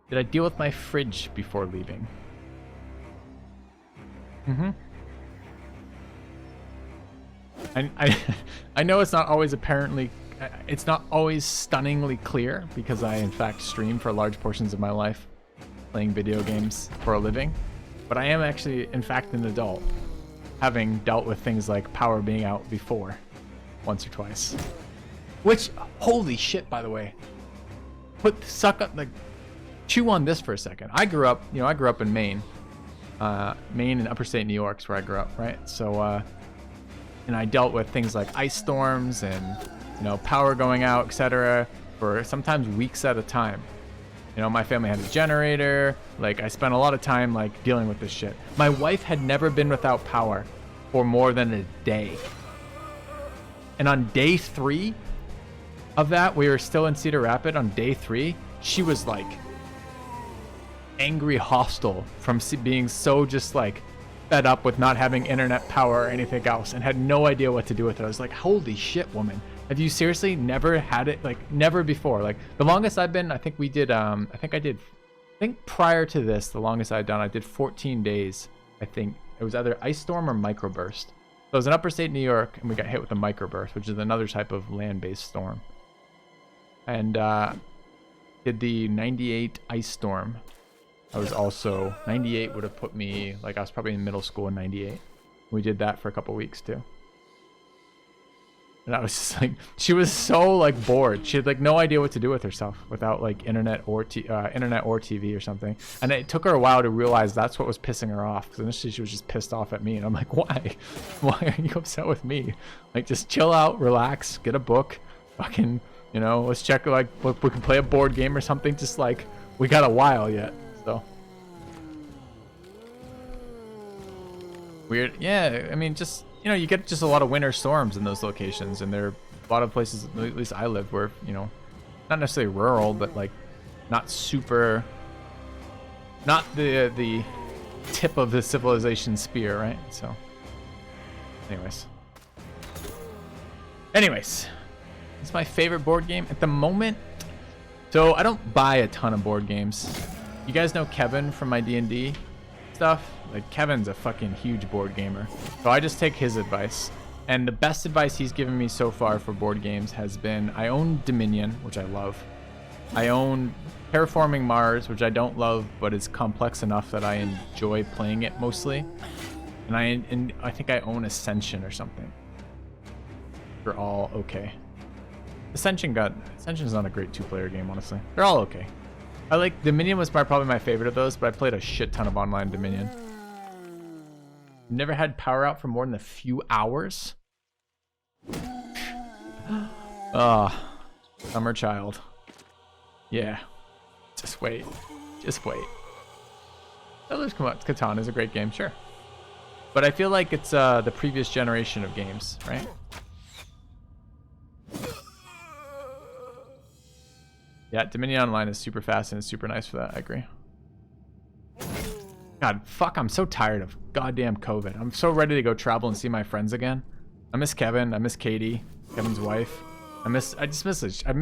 Did I deal with my fridge before leaving? I know it's not always it's not always stunningly clear, because I in fact stream for large portions of my life playing video games for a living, but I am actually in fact an adult, having dealt with things like power being out before, once or twice. Which, holy shit, by the way, chew on this for a second. I grew up in Maine. Maine and upstate New York's where I grew up, right? So, and I dealt with things like ice storms and, power going out, etc., for sometimes weeks at a time. My family had a generator. Like, I spent a lot of time, like, dealing with this shit. My wife had never been without power for more than a day. And on day 3 of that, we were still in Cedar Rapids. On day 3, she was, like, angry, hostile from being so just, like, fed up with not having internet power or anything else, and had no idea what to do with it. I was like, holy shit, woman. Have you seriously never had it? Like, never before. Like, the longest I've been, I think prior to this, the longest I'd done, I did 14 days. I think it was either ice storm or microburst. So it was in upstate New York, and we got hit with a microburst, which is another type of land-based storm. And did the 98 ice storm. I was also 98 would have put me, like, I was probably in middle school in 98. We did that for a couple weeks too. And I was just like, she was so, like, bored. She had, like, no idea what to do with herself without, like, internet or TV or something. And it took her a while to realize that's what was pissing her off. Because initially she was just pissed off at me. And I'm like, why? Why are you upset with me? Like, just chill out, relax, get a book. Fucking, let's check, like, we can play a board game or something. Just, like, we got a while yet. So. Weird. Yeah, I mean, just... you get just a lot of winter storms in those locations, and there are a lot of places, at least I live, where, not necessarily rural, but, like, not the tip of the civilization spear, right? So, anyways, it's my favorite board game at the moment. So I don't buy a ton of board games. You guys know Kevin from my D&D stuff? Like, Kevin's a fucking huge board gamer. So I just take his advice. And the best advice he's given me so far for board games has been, I own Dominion, which I love. I own Terraforming Mars, which I don't love, but it's complex enough that I enjoy playing it mostly. And I think I own Ascension or something. They're all okay. Ascension's not a great 2-player game, honestly. They're all okay. I like Dominion was probably my favorite of those, but I played a shit ton of online Dominion. Never had power out for more than a few hours. Summer child. Yeah. Just wait. Settlers Catan is a great game, sure. But I feel like it's the previous generation of games, right? Yeah, Dominion Online is super fast and it's super nice for that. I agree. God, fuck, I'm so tired of goddamn COVID. I'm so ready to go travel and see my friends again. I miss Kevin. I miss Katie, Kevin's wife. I miss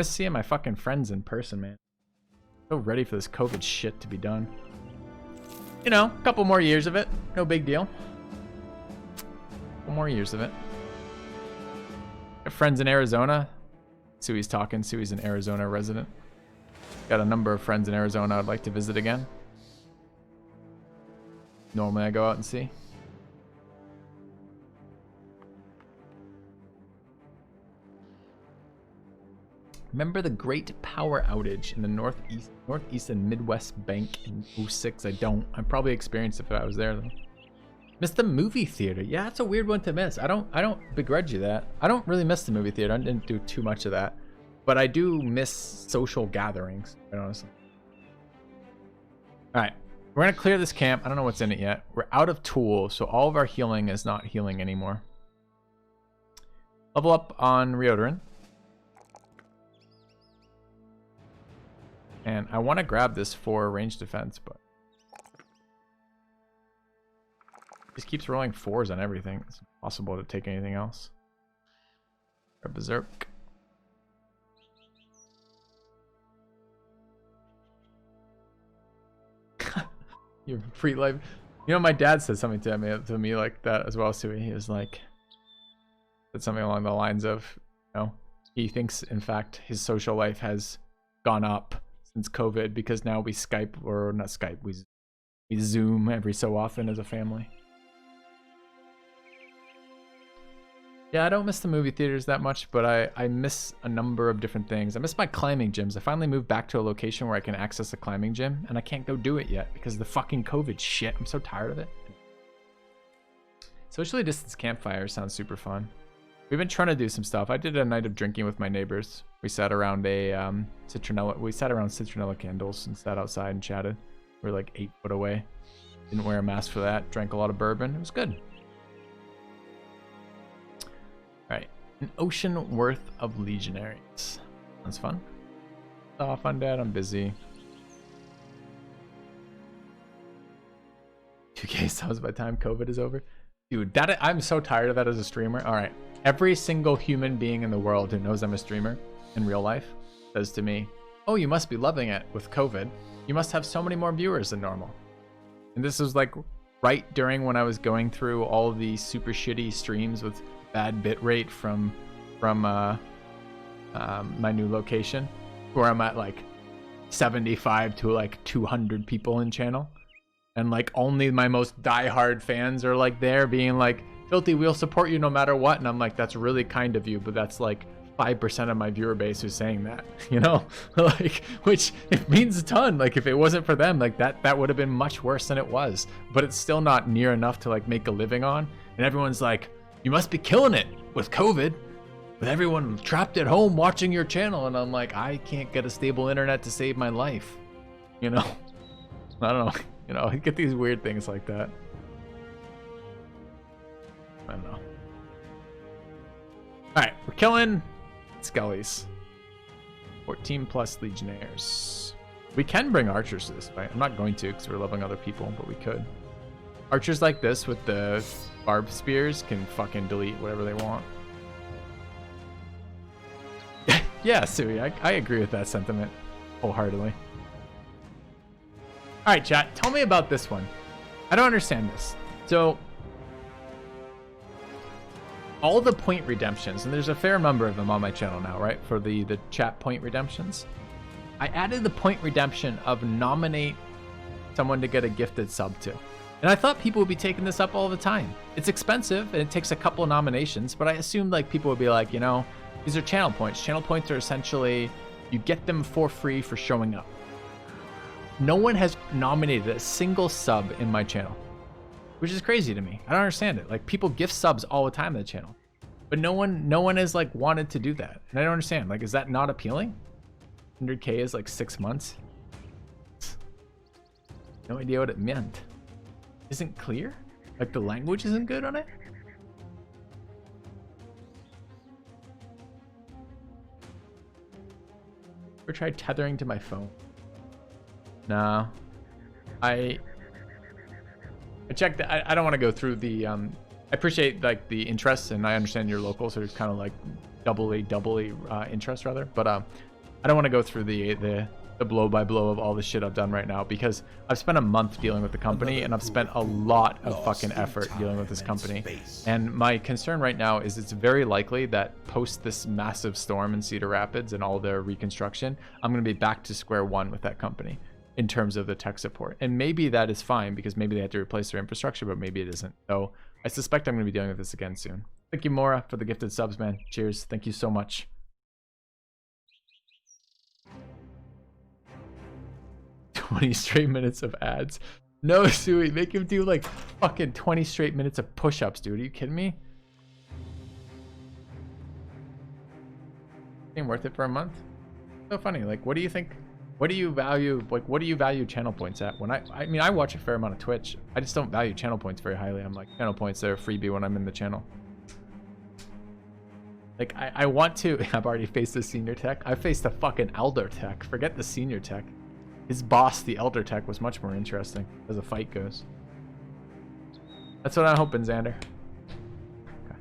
seeing my fucking friends in person, man. So ready for this COVID shit to be done. You know, a couple more years of it. No big deal. Couple more years of it. Got friends in Arizona. Sui's talking. Sui's an Arizona resident. Got a number of friends in Arizona I'd like to visit again. Normally I go out and see. Remember the great power outage in the northeast and Midwest Bank in 06? I don't. I probably experienced it if I was there though. Missed the movie theater. Yeah, that's a weird one to miss. I don't begrudge you that. I don't really miss the movie theater. I didn't do too much of that. But I do miss social gatherings, quite honestly. Alright. We're gonna clear this camp. I don't know what's in it yet. We're out of tools, so all of our healing is not healing anymore. Level up on Reodorin. And I want to grab this for range defense, but it just keeps rolling 4s on everything. It's impossible to take anything else. Grab Berserk. Your free life. You know, my dad said something to me like that as well, Sui. He was like, said something along the lines of, you know, he thinks, in fact, his social life has gone up since COVID because now we Skype, or not Skype, we Zoom every so often as a family. Yeah, I don't miss the movie theaters that much, but I miss a number of different things. I miss my climbing gyms. I finally moved back to a location where I can access a climbing gym, and I can't go do it yet because of the fucking COVID shit. I'm so tired of it. Socially distanced campfire sounds super fun. We've been trying to do some stuff. I did a night of drinking with my neighbors. We sat around a citronella. We sat around citronella candles and sat outside and chatted. We were like 8 foot away. Didn't wear a mask for that. Drank a lot of bourbon. It was good. All right, an ocean worth of legionaries. That's fun. Off on Dad. I'm busy. 2K subs by the time COVID is over. Dude, I'm so tired of that as a streamer. All right. Every single human being in the world who knows I'm a streamer in real life says to me, oh, you must be loving it with COVID. You must have so many more viewers than normal. And this was like right during when I was going through all of these super shitty streams with bad bitrate from my new location, where I'm at like 75 to like 200 people in channel. And like only my most diehard fans are like there being like, Filthy, we'll support you no matter what. And I'm like, that's really kind of you, but that's like 5% of my viewer base who's saying that, you know, like, which it means a ton. Like if it wasn't for them, like that would have been much worse than it was, but it's still not near enough to like make a living on. And everyone's like, you must be killing it with COVID, with everyone trapped at home watching your channel. And I'm like, I can't get a stable internet to save my life. You know, I don't know. You know, I get these weird things like that. I don't know. Alright, we're killing skellies. 14 plus legionnaires. We can bring archers to this fight. I'm not going to because we're leveling other people, but we could. Archers like this with the barbed spears can fucking delete whatever they want. Yeah, Sui, I agree with that sentiment wholeheartedly. Alright, chat, tell me about this one. I don't understand this. So, all the point redemptions, and there's a fair number of them on my channel now, right? For the chat point redemptions. I added the point redemption of nominate someone to get a gifted sub to. And I thought people would be taking this up all the time. It's expensive and it takes a couple nominations, but I assumed like people would be like, you know, these are channel points. Channel points are essentially, you get them for free for showing up. No one has nominated a single sub in my channel, which is crazy to me. I don't understand it. Like people gift subs all the time in the channel, but no one has like wanted to do that. And I don't understand. Like, is that not appealing? 100K is like 6 months. No idea what it meant. Isn't clear? Like the language isn't good on it? Ever tried tethering to my phone? No. I checked. I don't want to go through the. I appreciate like the interest, and I understand you're local, so it's kind of like doubly interest rather. But I don't want to go through the blow by blow of all the shit I've done right now, because I've spent a month dealing with the company, and I've spent a lot of fucking effort dealing with this company. And my concern right now is it's very likely that post this massive storm in Cedar Rapids and all their reconstruction, I'm going to be back to square one with that company in terms of the tech support. And maybe that is fine, because maybe they have to replace their infrastructure, but maybe it isn't. So I suspect I'm going to be dealing with this again soon. Thank you, Mora, for the gifted subs, man. Cheers. Thank you so much. 20 straight minutes of ads. No, Sui, make him do like fucking 20 straight minutes of push-ups, dude. Are you kidding me? Ain't worth it for a month? So funny. Like, what do you think? What do you value? Like, what do you value channel points at? When I mean, I watch a fair amount of Twitch. I just don't value channel points very highly. I'm like, channel points, they're a freebie when I'm in the channel. Like, I want to. I've already faced the senior tech. I faced the fucking elder tech. Forget the senior tech. His boss, the elder tech, was much more interesting as a fight goes. That's what I'm hoping, Xander. Okay.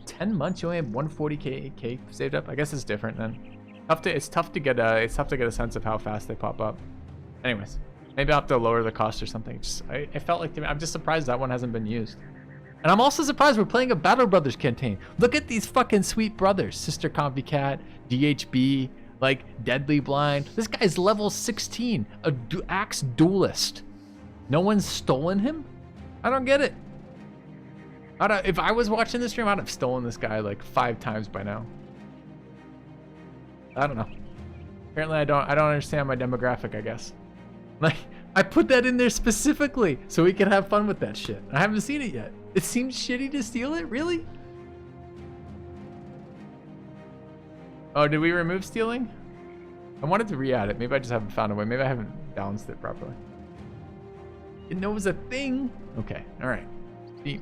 10 months, you only have 140k saved up. I guess it's different then. It's tough to get a sense of how fast they pop up. Anyways, maybe I'll have to lower the cost or something. I felt like I'm just surprised that one hasn't been used. And I'm also surprised we're playing a Battle Brothers campaign. Look at these fucking sweet brothers. Sister Copycat, DHB, like Deadly Blind. This guy's level 16, a axe duelist. No one's stolen him? I don't get it. If I was watching this stream, I'd have stolen this guy like 5 times by now. I don't know. Apparently I don't understand my demographic, I guess. Like, I put that in there specifically so we can have fun with that shit. I haven't seen it yet. It seems shitty to steal it, really? Oh, did we remove stealing? I wanted to re-add it. Maybe I just haven't found a way. Maybe I haven't balanced it properly. Didn't know it was a thing. Okay, all right. See,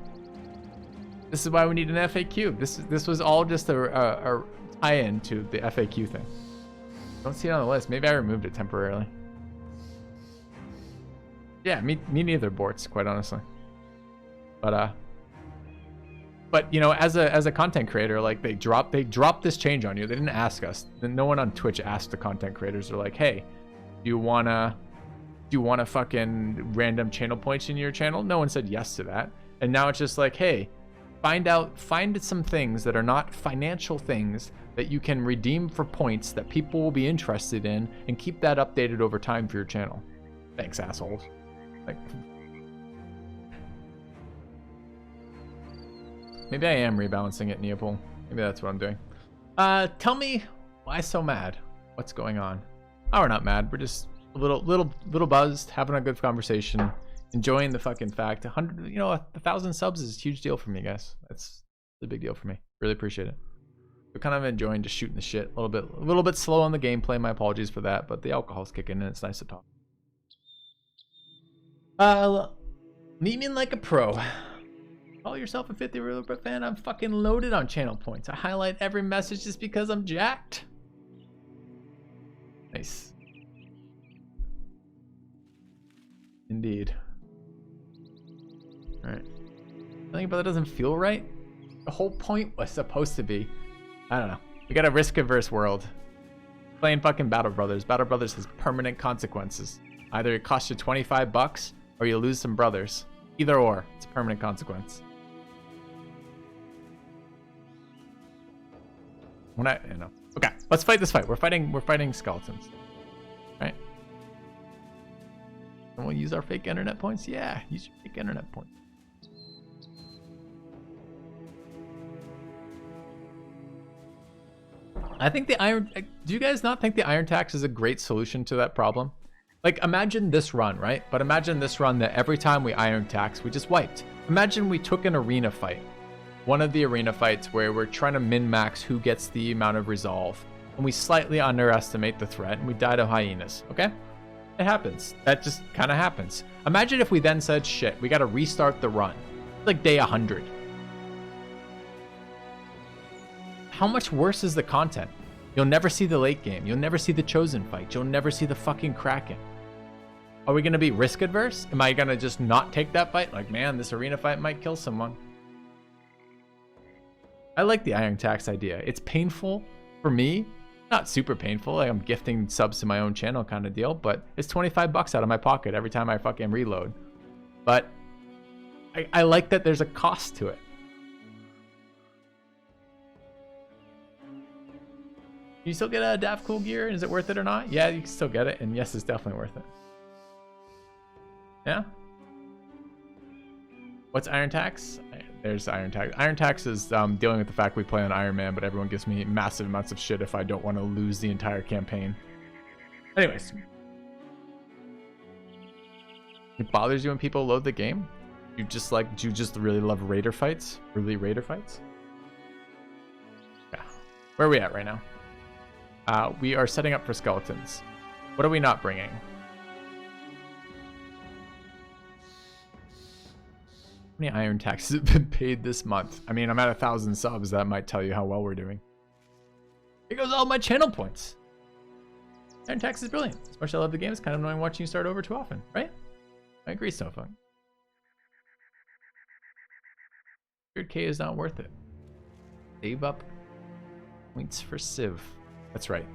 this is why we need an FAQ. This was all just a tie-in to the FAQ thing. Don't see it on the list. Maybe I removed it temporarily. Yeah, me neither, Borts, quite honestly. But you know, as a content creator, like they dropped this change on you. They didn't ask us. No one on Twitch asked the content creators. They're like, hey, do you wanna fucking random channel points in your channel? No one said yes to that. And now it's just like, hey, find some things that are not financial things that you can redeem for points that people will be interested in, and keep that updated over time for your channel. Thanks, assholes. Like, maybe I am rebalancing it, Neopol. Maybe that's what I'm doing. Tell me why so mad? What's going on? Oh, we're not mad. We're just a little buzzed, having a good conversation, enjoying the fucking fact. 100, you know, 1,000 subs is a huge deal for me, guys. That's a big deal for me. Really appreciate it. We're kind of enjoying just shooting the shit. A little bit slow on the gameplay. My apologies for that, but the alcohol's kicking in. It's nice to talk. Meet me like a pro. Call yourself a 50 ruler fan. I'm fucking loaded on channel points. I highlight every message just because I'm jacked. Nice. Indeed. Alright. Something about that doesn't feel right. The whole point was supposed to be, I don't know. We got a risk-averse world. Playing fucking Battle Brothers. Battle Brothers has permanent consequences. Either it costs you 25 bucks or you lose some brothers. Either or. It's a permanent consequence. Okay, let's fight this fight. We're fighting skeletons. Right? And we'll use our fake internet points? Yeah, use your fake internet points. I think the iron... Do you guys not think the iron tax is a great solution to that problem? Like, imagine this run, right? But imagine this run that every time we iron tax, we just wiped. Imagine we took an arena fight. One of the arena fights where we're trying to min-max who gets the amount of resolve. And we slightly underestimate the threat and we die to hyenas, okay? It happens. That just kind of happens. Imagine if we then said, shit, we got to restart the run. Like day 100. how much worse is the content? You'll never see the late game. You'll never see the Chosen fight. You'll never see the fucking Kraken. Are we gonna be risk adverse? Am I gonna just not take that fight? Like, man, this arena fight might kill someone. I like the Iron Tax idea. It's painful for me. Not super painful. Like, I'm gifting subs to my own channel kind of deal, but it's 25 bucks out of my pocket every time I fucking reload. But I like that there's a cost to it. You still get a Daft Cool gear? Is it worth it or not? Yeah, you can still get it, and yes, it's definitely worth it. Yeah? What's Iron Tax? There's Iron Tax. Iron Tax is dealing with the fact we play on Iron Man, but everyone gives me massive amounts of shit if I don't want to lose the entire campaign. Anyways. It bothers you when people load the game? Do you just really love raider fights? Early raider fights? Yeah. Where are we at right now? We are setting up for skeletons. What are we not bringing? How many Iron Taxes have been paid this month? I mean, I'm at 1,000 subs. That might tell you how well we're doing. Here goes all my channel points. Iron Tax is brilliant. As much as I love the game, it's kind of annoying watching you start over too often, right? I agree, Snowflake. 100k is not worth it. Save up points for Civ. That's right.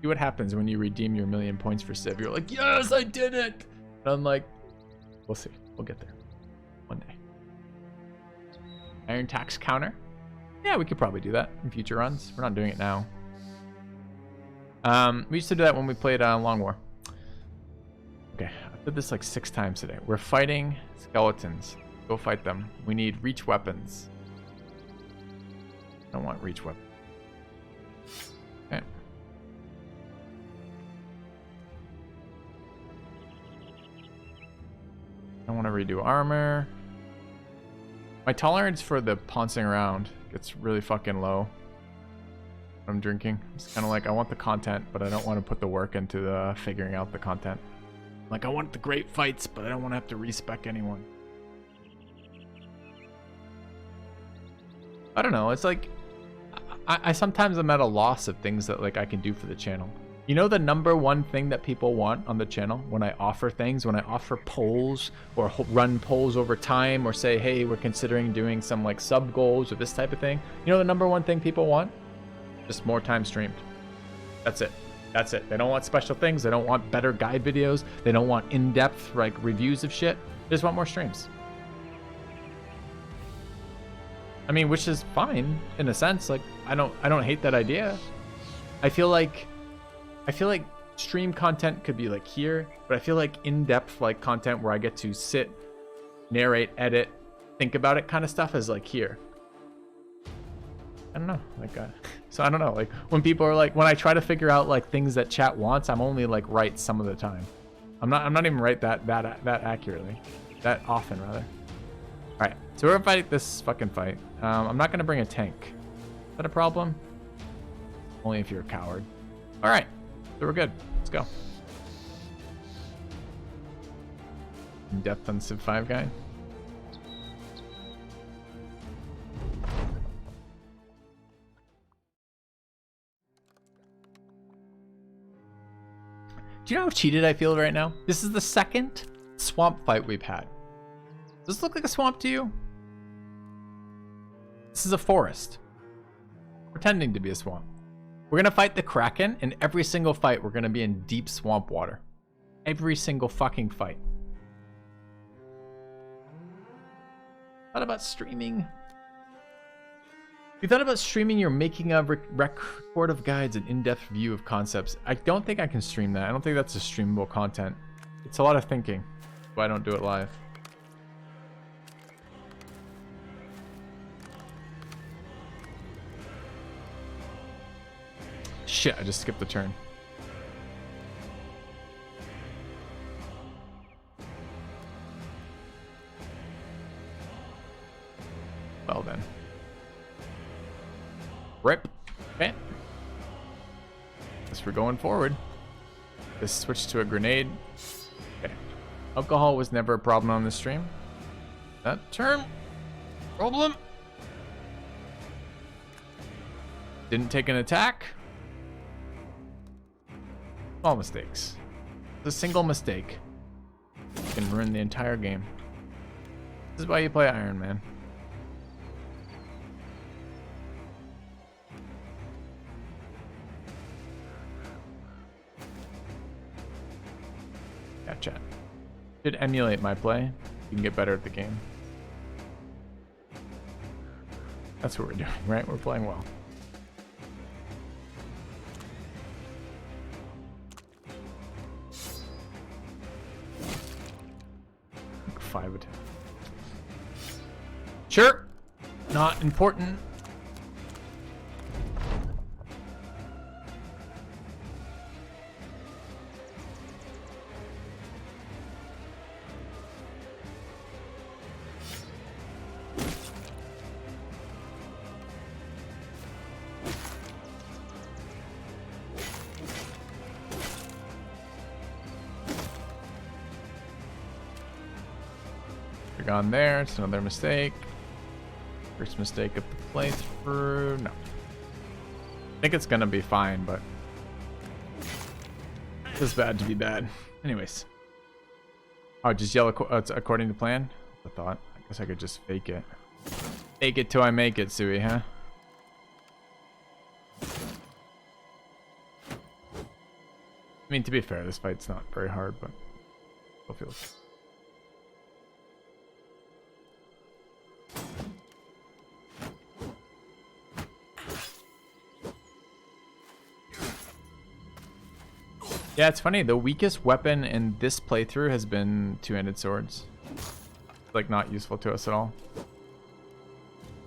See what happens when you redeem your 1,000,000 points for Civ. You're like, yes, I did it! And I'm like, we'll see. We'll get there. One day. Iron Tax counter? Yeah, we could probably do that in future runs. We're not doing it now. We used to do that when we played Long War. Okay, I did this like 6 times today. We're fighting skeletons. Go fight them. We need reach weapons. I don't want reach weapons. Okay. I want to redo armor. My tolerance for the pouncing around gets really fucking low when I'm drinking. It's kind of like, I want the content, but I don't want to put the work into the figuring out the content. Like, I want the great fights, but I don't want to have to respec anyone. I don't know. It's like, I sometimes am at a loss of things that like I can do for the channel. You know the #1 thing that people want on the channel when I offer things, when I offer polls or run polls over time or say, hey, we're considering doing some like sub goals or this type of thing. You know the #1 thing people want? Just more time streamed. That's it. That's it. They don't want special things. They don't want better guide videos. They don't want in-depth like reviews of shit. They just want more streams. I mean, which is fine in a sense. Like, I don't hate that idea. I feel like stream content could be like here, but I feel like in-depth like content where I get to sit, narrate, edit, think about it kind of stuff is like here. I don't know, like so I don't know, like when people are like, when I try to figure out like things that chat wants, I'm only like right some of the time. I'm not even right that accurately, that often rather. All right, so we're gonna fight this fucking fight. I'm not gonna bring a tank. Is that a problem? Only if you're a coward. All right. So we're good. Let's go. In-depth on Civ 5 guy. Do you know how cheated I feel right now? This is the 2nd swamp fight we've had. Does this look like a swamp to you? This is a forest. Pretending to be a swamp. We're going to fight the Kraken, and every single fight, we're going to be in deep swamp water. Every single fucking fight. Thought about streaming? You thought about streaming your making of record of guides and in-depth view of concepts? I don't think I can stream that. I don't think that's a streamable content. It's a lot of thinking, so I don't do it live. Shit, I just skipped the turn. Well then. Rip. Okay. Guess we're going forward. Let's switch to a grenade. Okay. Alcohol was never a problem on this stream. That term. Problem. Didn't take an attack. Small mistakes. A single mistake can ruin the entire game. This is why you play Iron Man. Yeah, chat. Should emulate my play. You can get better at the game. That's what we're doing, right? We're playing well. Five attack. Sure. Not important. Gone there. It's another mistake. First mistake of the playthrough. No. I think it's gonna be fine, but it's bad to be bad. Anyways. Oh, just yell it's according to plan? I thought. I guess I could just fake it. Fake it till I make it, Sui, huh? I mean, to be fair, this fight's not very hard, but still feels. Yeah, it's funny. The weakest weapon in this playthrough has been two-handed swords. Like, not useful to us at all.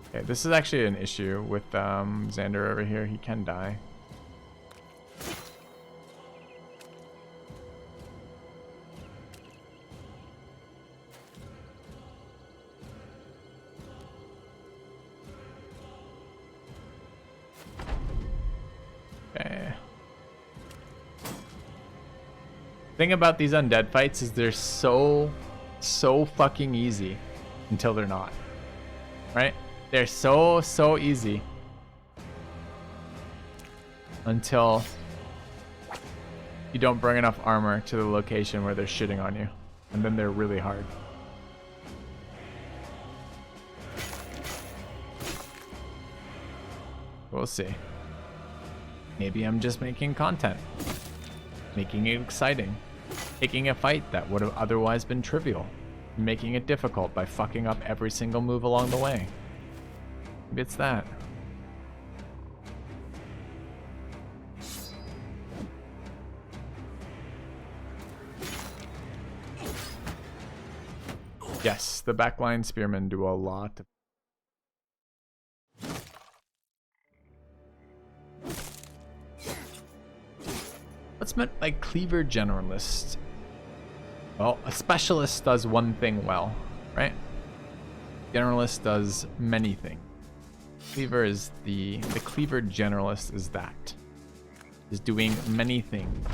Okay, this is actually an issue with Xander over here. He can die. Okay. Thing about these undead fights is they're so fucking easy until they're not, right? They're so easy until you don't bring enough armor to the location where they're shitting on you, and then they're really hard. We'll see. Maybe I'm just making content, making it exciting. Taking a fight that would have otherwise been trivial, making it difficult by fucking up every single move along the way. Maybe it's that. Yes, the backline spearmen do a lot. What's meant by cleaver generalist? Well, a specialist does one thing well, right? Generalist does many things. Cleaver is the cleaver generalist is that. Is doing many things.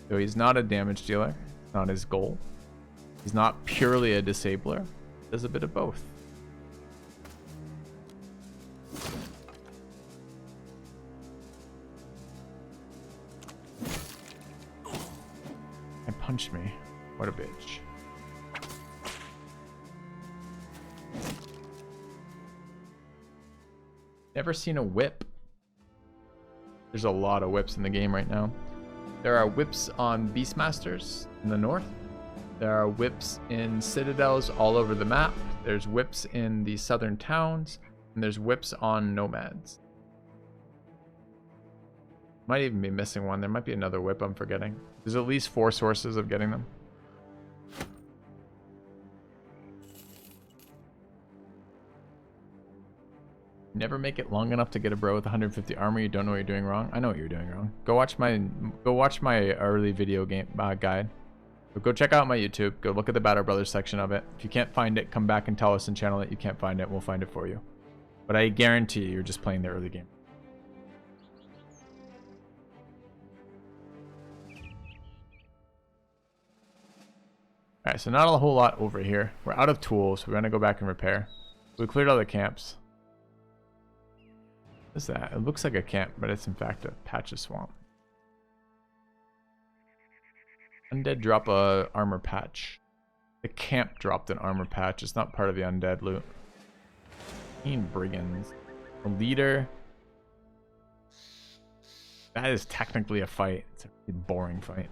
So he's not a damage dealer, not his goal. He's not purely a disabler. He does a bit of both. And punched me. What a bitch. Never seen a whip. There's a lot of whips in the game right now. There are whips on Beastmasters in the north. There are whips in citadels all over the map. There's whips in the southern towns. And there's whips on nomads. Might even be missing one. There might be another whip I'm forgetting. There's at least 4 sources of getting them. Never make it long enough to get a bro with 150 armor. You don't know what you're doing wrong. I know what you're doing wrong. Go watch my early video game guide. Go check out my YouTube. Go look at the Battle Brothers section of it. If you can't find it, come back and tell us in channel that you can't find it. We'll find it for you. But I guarantee you're just playing the early game. All right, so not a whole lot over here. We're out of tools. We're gonna go back and repair. We cleared all the camps. What's that? It looks like a camp, but it's in fact a patch of swamp. Undead drop a armor patch. The camp dropped an armor patch. It's not part of the undead loot. Brigands. A leader. That is technically a fight. It's a really boring fight.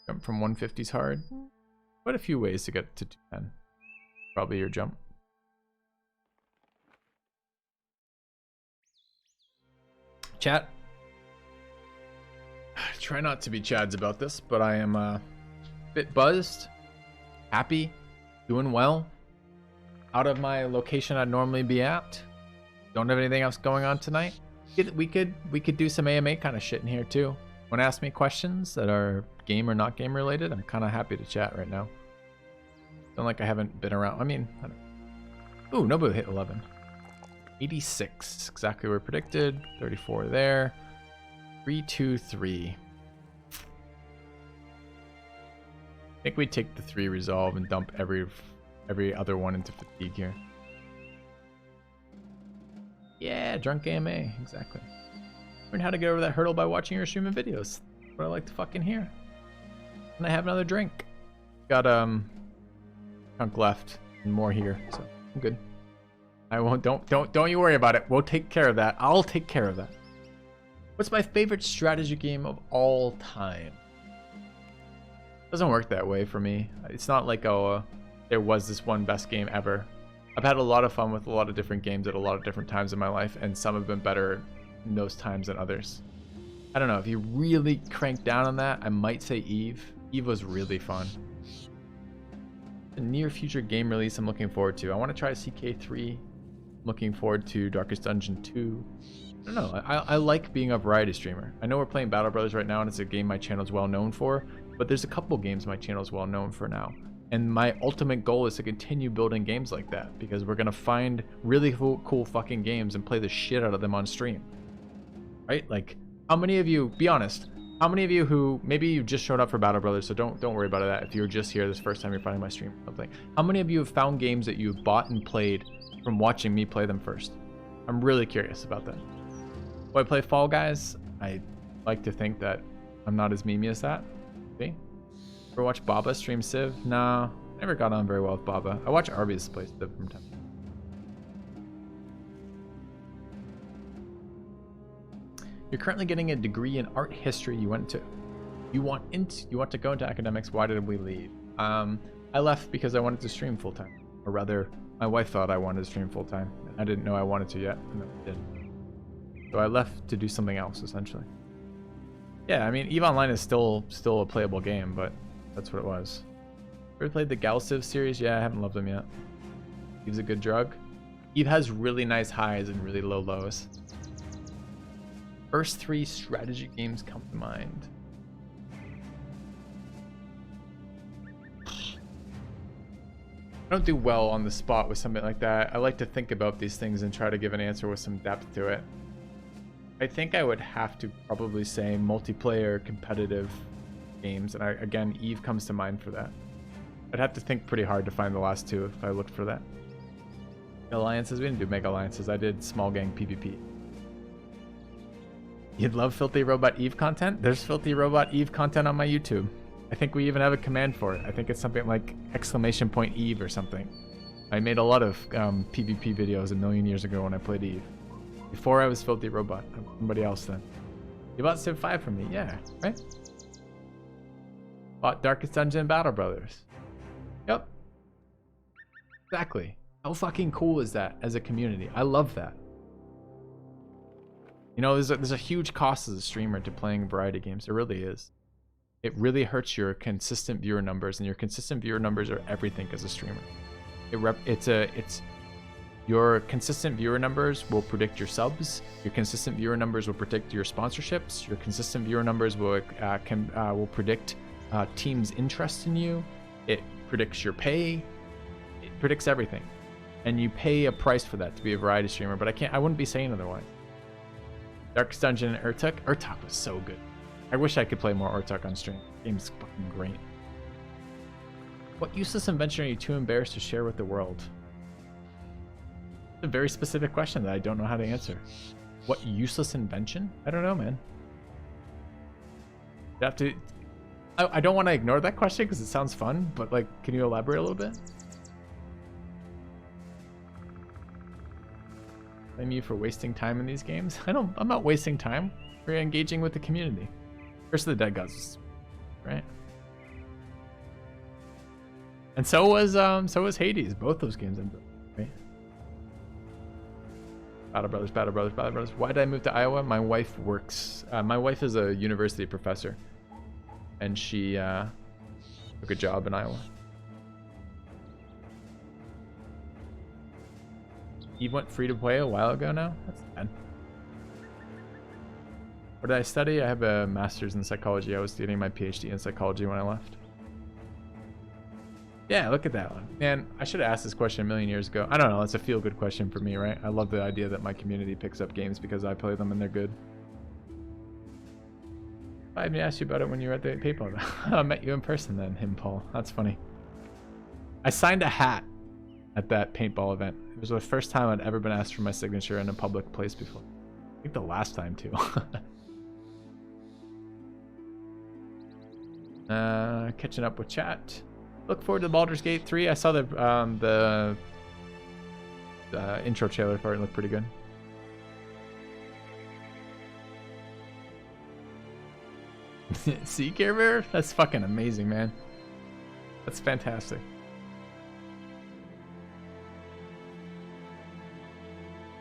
Jump from 150's hard. Quite a few ways to get to 210. Probably your jump. Chat. Try not to be chads about this, but I am a bit buzzed, happy, doing well. Out of my location I'd normally be at. Don't have anything else going on tonight. We could do some AMA kind of shit in here too. Want to ask me questions that are game or not game related? I'm kind of happy to chat right now. Feel like I haven't been around. I mean, I don't... Ooh, Nobu hit 11. 86, exactly where predicted. 34 there. 323. I think we take the 3 resolve and dump every other one into fatigue here. Yeah, drunk AMA, exactly. Learn how to get over that hurdle by watching your streaming videos. What I like to fucking hear. And I have another drink. Got chunk left and more here, so I'm good. I won't. Don't you worry about it. We'll take care of that. I'll take care of that. What's my favorite strategy game of all time? Doesn't work that way for me. It's not like there was this one best game ever. I've had a lot of fun with a lot of different games at a lot of different times in my life, and some have been better in those times than others. I don't know, if you really crank down on that, I might say Eve. Eve was really fun. The near future game release I'm looking forward to. I want to try CK3. Looking forward to Darkest Dungeon 2. I don't know, I like being a variety streamer. I know we're playing Battle Brothers right now and it's a game my channel's well known for, but there's a couple games my channel's well known for now. And my ultimate goal is to continue building games like that, because we're gonna find really cool fucking games and play the shit out of them on stream. Right? Like, how many of you, be honest, how many of you who, maybe you just showed up for Battle Brothers, so don't worry about that if you're just here this first time you're finding my stream or something. How many of you have found games that you've bought and played from watching me play them first? I'm really curious about that. When I play Fall Guys, I like to think that I'm not as memey as that. See? Ever watch Baba stream Civ? Nah, never got on very well with Baba. I watch Arby's play Civ from time to time. You're currently getting a degree in art history. You want to go into academics. Why did we leave? I left because I wanted to stream full time, or rather, my wife thought I wanted to stream full time. I didn't know I wanted to yet, and then I did. So I left to do something else, essentially. Yeah, I mean, EVE Online is still a playable game, but that's what it was. Ever played the Gal Civ series? Yeah, I haven't loved them yet. EVE's a good drug. EVE has really nice highs and really low lows. First 3 strategy games come to mind. I don't do well on the spot with something like that. I like to think about these things and try to give an answer with some depth to it. I think I would have to probably say multiplayer competitive games, and again, EVE comes to mind for that. I'd have to think pretty hard to find the last 2 if I looked for that. Alliances? We didn't do mega alliances. I did small gang PvP. You'd love Filthy Robot EVE content? There's Filthy Robot EVE content on my YouTube. I think we even have a command for it. I think it's something like !EVE or something. I made a lot of PvP videos a million years ago when I played EVE. Before I was Filthy Robot. I'm somebody else then. You bought Civ 5 from me? Yeah, right? Bought Darkest Dungeon and Battle Brothers. Yep. Exactly. How fucking cool is that as a community? I love that. You know, there's a huge cost as a streamer to playing variety games. There really is. It really hurts your consistent viewer numbers, and your consistent viewer numbers are everything as a streamer. Your consistent viewer numbers will predict your subs. Your consistent viewer numbers will predict your sponsorships. Your consistent viewer numbers will predict teams' interest in you. It predicts your pay. It predicts everything, and you pay a price for that to be a variety streamer. But I wouldn't be saying otherwise. Darkest Dungeon and Urtuk was so good. I wish I could play more Ortuck on stream. Game's fucking great. What useless invention are you too embarrassed to share with the world? It's a very specific question that I don't know how to answer. What useless invention? I don't know, man. You have to... I don't want to ignore that question because it sounds fun, but like, can you elaborate a little bit? Blame you for wasting time in these games? I'm not wasting time. We're engaging with the community. Curse of the Dead Gods, right? And so was Hades. Both those games, right? Battle Brothers, Battle Brothers, Battle Brothers. Why did I move to Iowa? My wife works. My wife is a university professor, and she took a job in Iowa. Eve went free to play a while ago now. That's bad. What did I study? I have a master's in psychology. I was getting my PhD in psychology when I left. Yeah, look at that one. Man, I should have asked this question a million years ago. I don't know. It's a feel-good question for me, right? I love the idea that my community picks up games because I play them and they're good. I haven't asked you about it when you were at the PayPal. I met you in person then, Paul. That's funny. I signed a hat at that paintball event. It was the first time I'd ever been asked for my signature in a public place before. I think the last time too. Catching up with chat. Look forward to Baldur's Gate 3. I saw the intro trailer for it. It looked pretty good. See, Care Bear? That's fucking amazing, man. That's fantastic.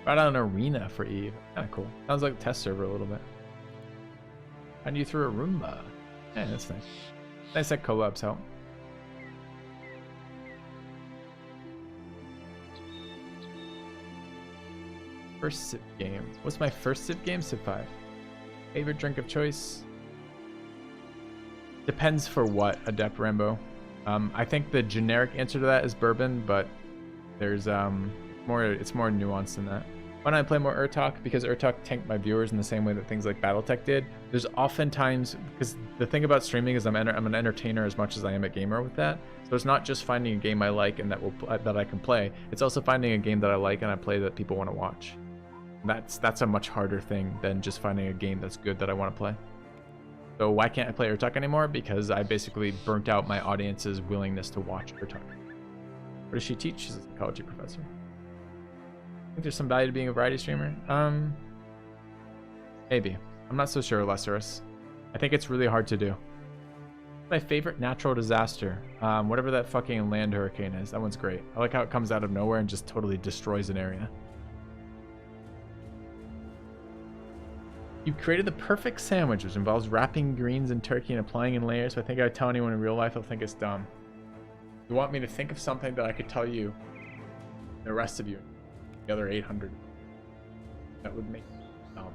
Brought out an arena for Eve. Kind of cool. Sounds like a test server a little bit. And you threw a Roomba. Yeah, that's nice. Nice that collabs help. First sip game. What's my first sip game? Sip 5. Favorite drink of choice? Depends for what, Adept Rambo. I think the generic answer to that is bourbon, but there's it's more nuanced than that. Why don't I play more Urtalk? Because Urtalk tanked my viewers in the same way that things like Battletech did. There's oftentimes, because the thing about streaming is I'm an entertainer as much as I am a gamer with that. So it's not just finding a game I like and that I can play. It's also finding a game that I like and I play that people want to watch. That's a much harder thing than just finding a game that's good that I want to play. So why can't I play Urtalk anymore? Because I basically burnt out my audience's willingness to watch Urtalk. What does she teach? She's a psychology professor. I think there's some value to being a variety streamer. Maybe. I'm not so sure, Lesserus. I think it's really hard to do. My favorite natural disaster. Whatever that fucking land hurricane is. That one's great. I like how it comes out of nowhere and just totally destroys an area. You created the perfect sandwich, which involves wrapping greens in turkey and applying in layers. So I think if I tell anyone in real life, they'll think it's dumb. You want me to think of something that I could tell you, the rest of you, the other 800, that would make me dumb.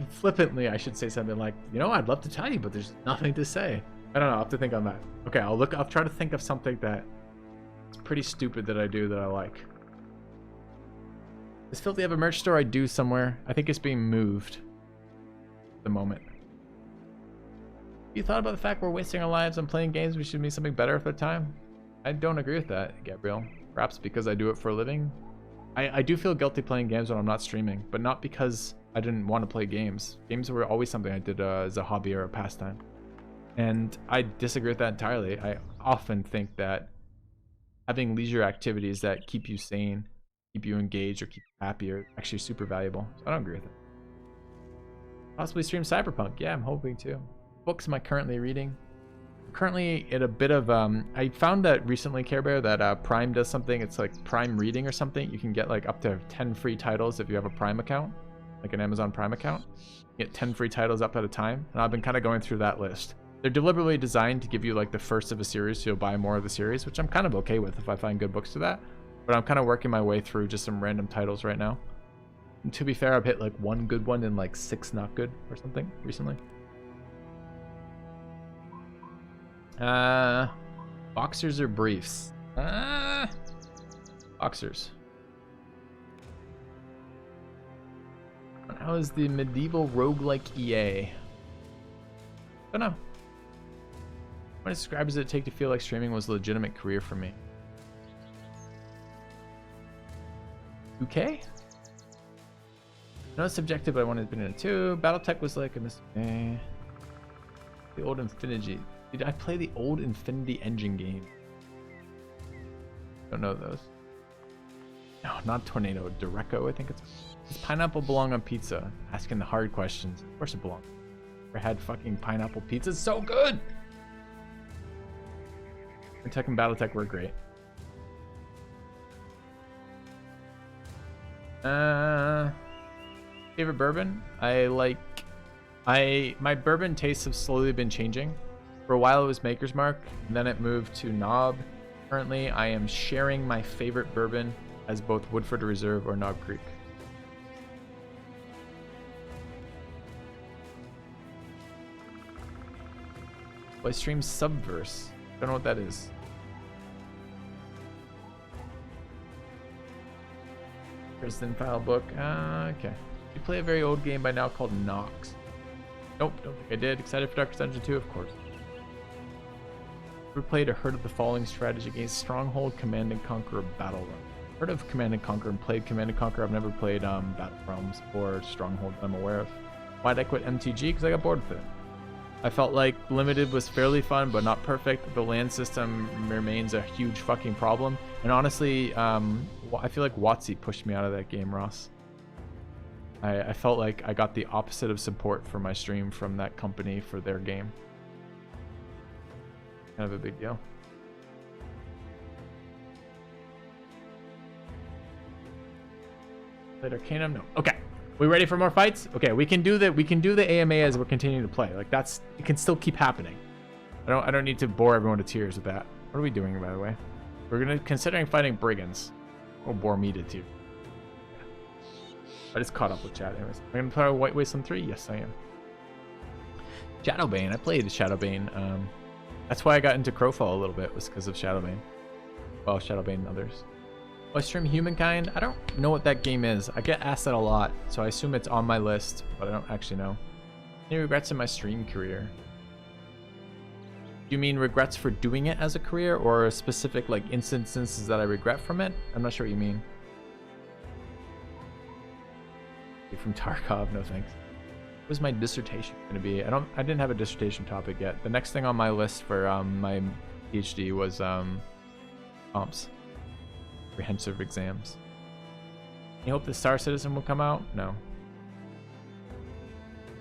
Flippantly, I should say something like, you know, I'd love to tell you, but there's nothing to say. I don't know. I'll have to think on that. Okay, I'll try to think of something that is pretty stupid that I do that I like. Does Filthy have a merch store? I do somewhere. I think it's being moved at the moment. You thought about the fact we're wasting our lives on playing games we should be something better with our time? I don't agree with that, Gabriel. Perhaps because I do it for a living. I do feel guilty playing games when I'm not streaming, but not because I didn't want to play games. Games were always something I did as a hobby or a pastime. And I disagree with that entirely. I often think that having leisure activities that keep you sane, keep you engaged, or keep you happy are actually super valuable. So I don't agree with it. Possibly stream Cyberpunk. Yeah, I'm hoping to. Books am I currently reading? I'm currently at a bit of I found that recently, Care Bear, that Prime does something. It's like Prime Reading or something. You can get like up to 10 free titles if you have a Prime account, like an Amazon Prime account. You get 10 free titles up at a time, and I've been kind of going through that list. They're deliberately designed to give you like the first of a series, so you'll buy more of the series, which I'm kind of okay with if I find good books to that. But I'm kind of working my way through just some random titles right now. And to be fair, I've hit like one good one and like 6 not good or something recently. Boxers or briefs? Boxers. How is the medieval roguelike EA? Don't know. What describe does it take to feel like streaming was a legitimate career for me? 2K? No, it's subjective, but I wanted to be in it too. Battletech was like a mistake. The old Infinity. Did I play the old Infinity Engine game? Don't know those. No, not Tornado. Direcco, I think it's. Does pineapple belong on pizza? Asking the hard questions. Of course it belongs. Never had fucking pineapple pizza. It's so good! Tech and Battletech were great. Favorite bourbon? My bourbon tastes have slowly been changing. For a while it was Maker's Mark, and then it moved to Knob. Currently I am sharing my favorite bourbon as both Woodford Reserve or Knob Creek. Well, I stream Subverse. Don't know what that is. Prison file book. Okay. You play a very old game by now called Nox. Nope, don't think I did. Excited for Darkest Dungeon 2, of course. Ever played or heard of the following strategy against Stronghold, Command and Conquer, or Battle Realm? Heard of Command and Conquer and played Command and Conquer. I've never played Battle Realms or Stronghold that I'm aware of. Why'd I quit MTG? Because I got bored with it. I felt like Limited was fairly fun, but not perfect. The land system remains a huge fucking problem. And honestly, I feel like WotC pushed me out of that game, Ross. I felt like I got the opposite of support for my stream from that company for their game. Kind of a big deal. Played Arcanum? No. Okay. We ready for more fights? Okay, we can do the AMA as we're continuing to play. Like it can still keep happening. I don't need to bore everyone to tears with that. What are we doing, by the way? We're considering fighting brigands. Or bore me to tears. I just caught up with chat anyways. Am I gonna play White Wasteland 3? Yes, I am. Shadowbane. I played Shadowbane. That's why I got into Crowfall a little bit, was because of Shadowbane. Well, Shadowbane and others. I stream Humankind. I don't know what that game is. I get asked that a lot, so I assume it's on my list, but I don't actually know. Any regrets in my stream career? Do you mean regrets for doing it as a career, or specific like instances that I regret from it? I'm not sure what you mean. You're from Tarkov, no thanks. What was my dissertation going to be? I didn't have a dissertation topic yet. The next thing on my list for my PhD was comps. Comprehensive exams. You hope the Star Citizen will come out? No.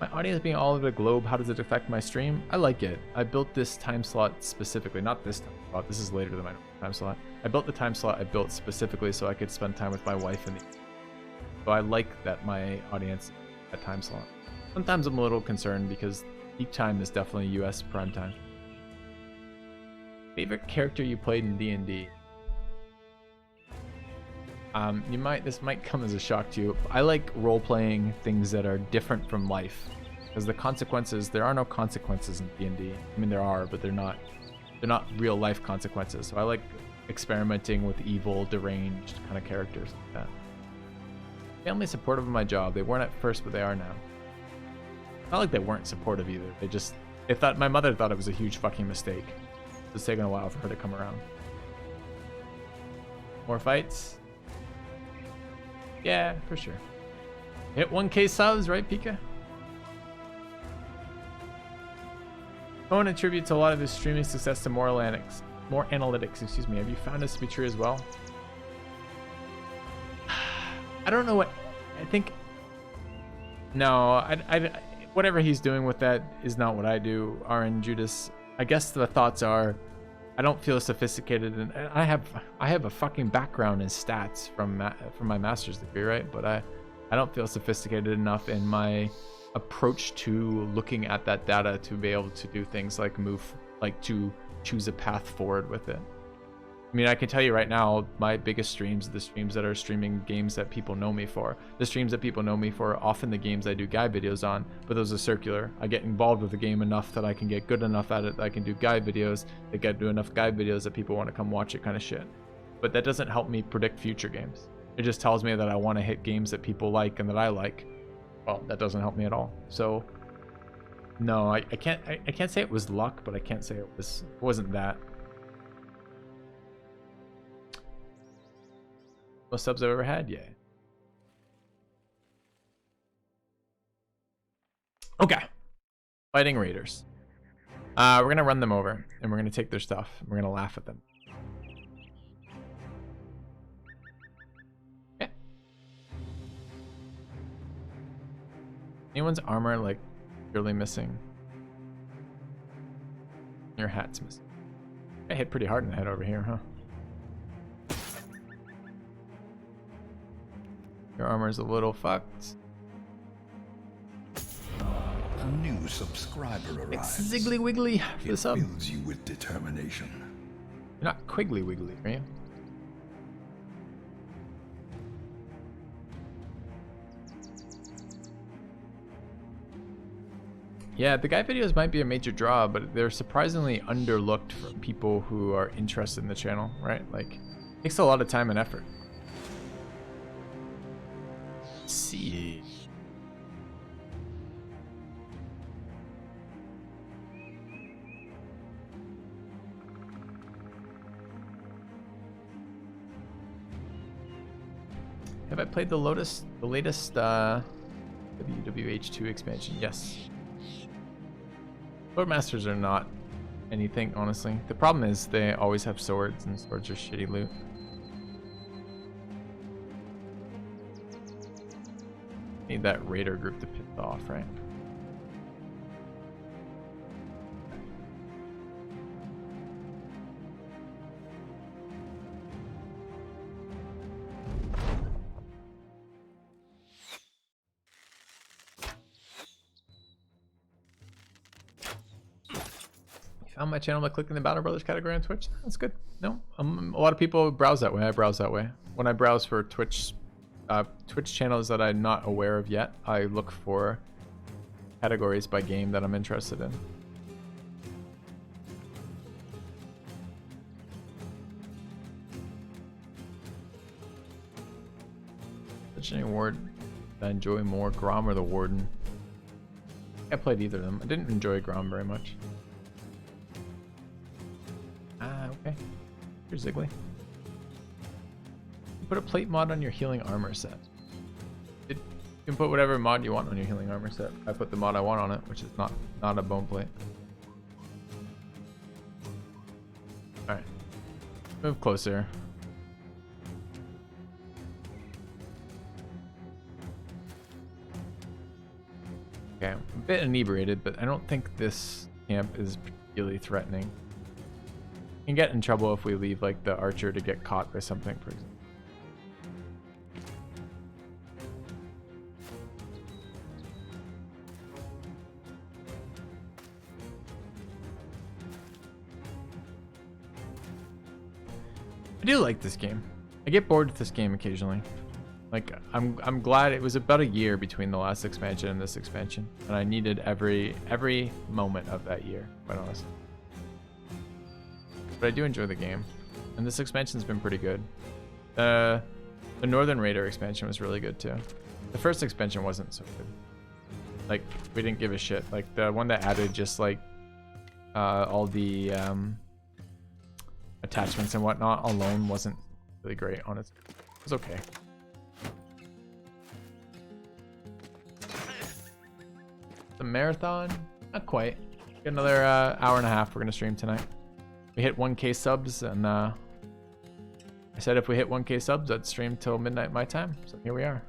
My audience being all over the globe, how does it affect my stream? I like it. I built this time slot specifically, not this time slot, this is later than my time slot. I built the time slot I built specifically so I could spend time with my wife and so I like that my audience is that time slot. Sometimes I'm a little concerned because peak time is definitely US prime time. Favorite character you played in D&D? This might come as a shock to you. I like role-playing things that are different from life, because the consequences, there are no consequences in D&D. I mean, there are, but they're not real life consequences. So I like experimenting with evil, deranged kind of characters like that. Family supportive of my job. They weren't at first, but they are now. Not like they weren't supportive either. They thought, my mother thought it was a huge fucking mistake. It's taken a while for her to come around. More fights? Yeah, for sure. Hit 1K subs, right, Pika? Cohen attributes a lot of his streaming success to more analytics, excuse me. Have you found this to be true as well? I don't know what... I think... No, whatever he's doing with that is not what I do, RN Judas. I guess the thoughts are... I don't feel sophisticated, and I have a fucking background in stats from my master's degree, right? But I don't feel sophisticated enough in my approach to looking at that data to be able to do things like to choose a path forward with it. I mean, I can tell you right now, my biggest streams are the streams that are streaming games that people know me for. The streams that people know me for are often the games I do guide videos on, but those are circular. I get involved with the game enough that I can get good enough at it that I can do guide videos, that get do enough guide videos that people want to come watch it kind of shit. But that doesn't help me predict future games. It just tells me that I want to hit games that people like and that I like. well, that doesn't help me at all. So no, I can't say it was luck, but I can't say it wasn't that. Most subs I've ever had, yeah. Okay. Fighting raiders. We're gonna run them over and we're gonna take their stuff and we're gonna laugh at them. Okay. Anyone's armor like purely missing? Your hat's missing. I hit pretty hard in the head over here, huh? Your armor's a little fucked. A new subscriber arrives. Ziggly wiggly for the sub. It fills you with determination. You're not quiggly wiggly, are you? Yeah, the guide videos might be a major draw, but they're surprisingly underlooked for people who are interested in the channel, right? Like, it takes a lot of time and effort. Let's see. Have I played the latest WWH2 expansion? Yes. Swordmasters are not anything, honestly. The problem is they always have swords, and swords are shitty loot. Need that raider group to piss off, right? Found my channel by clicking the Battle Brothers category on Twitch. That's good. No, a lot of people browse that way. I browse that way. When I browse for Twitch channels that I'm not aware of yet, I look for categories by game that I'm interested in. Legendary Ward I enjoy more, Grom or the Warden? I played either of them. I didn't enjoy Grom very much. Okay. Here's Ziggly. Put a plate mod on your healing armor set. You can put whatever mod you want on your healing armor set. I put the mod I want on it, which is not a bone plate. Alright. Move closer. Okay, I'm a bit inebriated, but I don't think this camp is particularly threatening. We can get in trouble if we leave like the archer to get caught by something, for example. I do like this game. I get bored with this game occasionally. Like I'm glad it was about a year between the last expansion and this expansion, and I needed every moment of that year, quite honestly. But I do enjoy the game, and this expansion's been pretty good. The Northern Raider expansion was really good too. The first expansion wasn't so good. Like, we didn't give a shit. Like, the one that added just like all the attachments and whatnot alone wasn't really great on it. It was okay. The marathon? Not quite. Got another hour and a half we're gonna stream tonight. We hit 1K subs, and I said if we hit 1K subs, I'd stream till midnight my time. So here we are.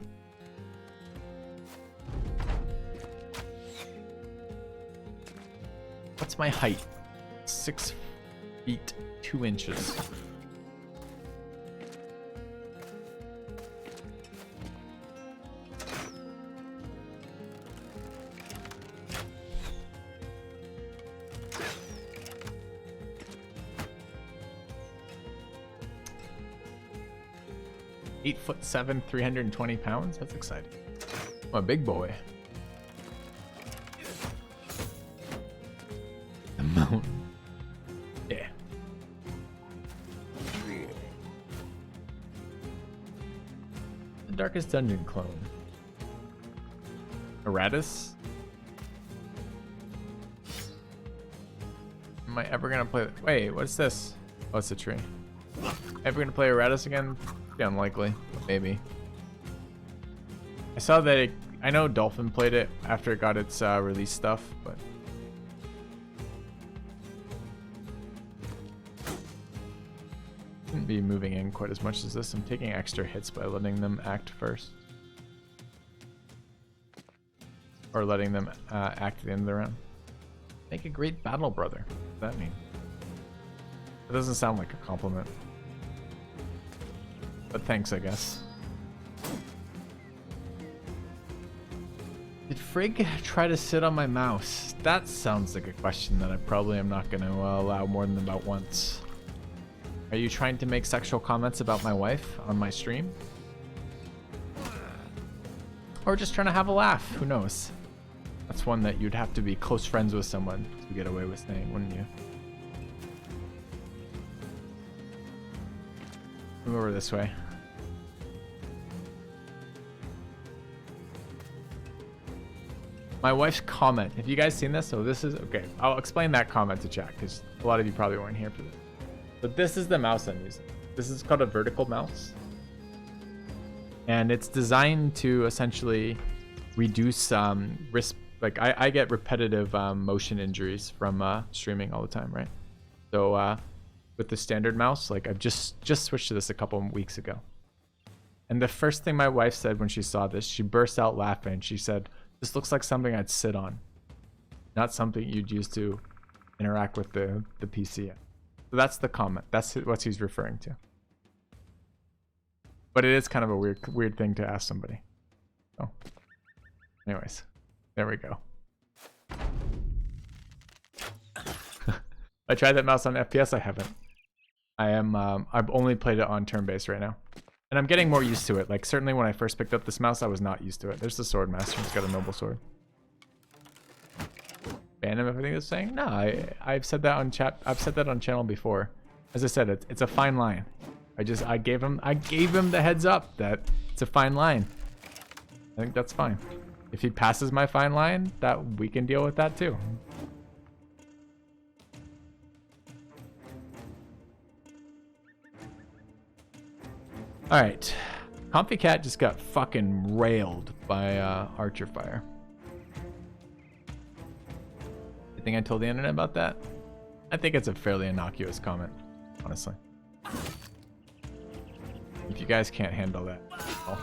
What's my height? 6 feet 2 inches. (8'7", 320 pounds. That's exciting. I'm a big boy. The mountain. Yeah. The Darkest Dungeon clone. Eratus? Am I ever gonna play? Wait, what's this? Oh, it's a tree. Ever gonna play Eratus again? Yeah, unlikely. Maybe. I saw that I know Dolphin played it after it got its release stuff, but shouldn't be moving in quite as much as this. I'm taking extra hits by letting them act first. Or letting them act at the end of the round. Make a great battle brother. What does that mean? It doesn't sound like a compliment. But thanks, I guess. Did Frigg try to sit on my mouse? That sounds like a question that I probably am not going to allow more than about once. Are you trying to make sexual comments about my wife on my stream? Or just trying to have a laugh? Who knows? That's one that you'd have to be close friends with someone to get away with saying, wouldn't you? Move over this way. My wife's comment. Have you guys seen this? So this is okay. I'll explain that comment to chat because a lot of you probably weren't here for this. But this is the mouse I'm using. This is called a vertical mouse, and it's designed to essentially reduce risk. Like I get repetitive motion injuries from streaming all the time, right? So with the standard mouse, like I've just switched to this a couple of weeks ago. And the first thing my wife said when she saw this, she burst out laughing. She said, "This looks like something I'd sit on, not something you'd use to interact with the PC." So that's the comment. That's what he's referring to. But it is kind of a weird thing to ask somebody. Oh, anyways. There we go. I tried that mouse on FPS. I haven't. I've only played it on turn-based right now, and I'm getting more used to it. Like certainly when I first picked up this mouse, I was not used to it. There's the sword master. He's got a noble sword. Ban him if I think it's saying. No, I've said that on chat. I've said that on channel before. As I said, it's a fine line. I gave him the heads up that it's a fine line. I think that's fine. If he passes my fine line, that we can deal with that too. All right, Comfy Cat just got fucking railed by Archer Fire. You think I told the internet about that? I think it's a fairly innocuous comment, honestly. If you guys can't handle that, well,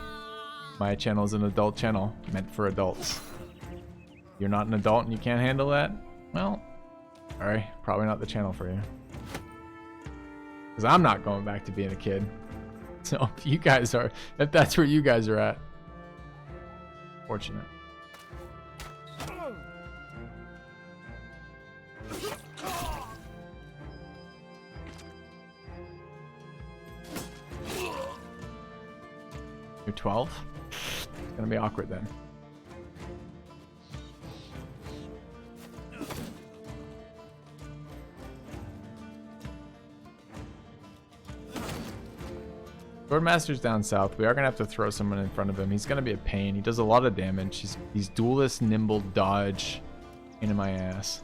my channel is an adult channel meant for adults. You're not an adult and you can't handle that? Well, sorry, probably not the channel for you. Because I'm not going back to being a kid. So if you guys are, if that's where you guys are at, fortunate. You're 12? It's gonna be awkward then. Swordmaster's down south. We are gonna have to throw someone in front of him. He's gonna be a pain. He does a lot of damage. He's duelist, nimble, dodge, pain in my ass.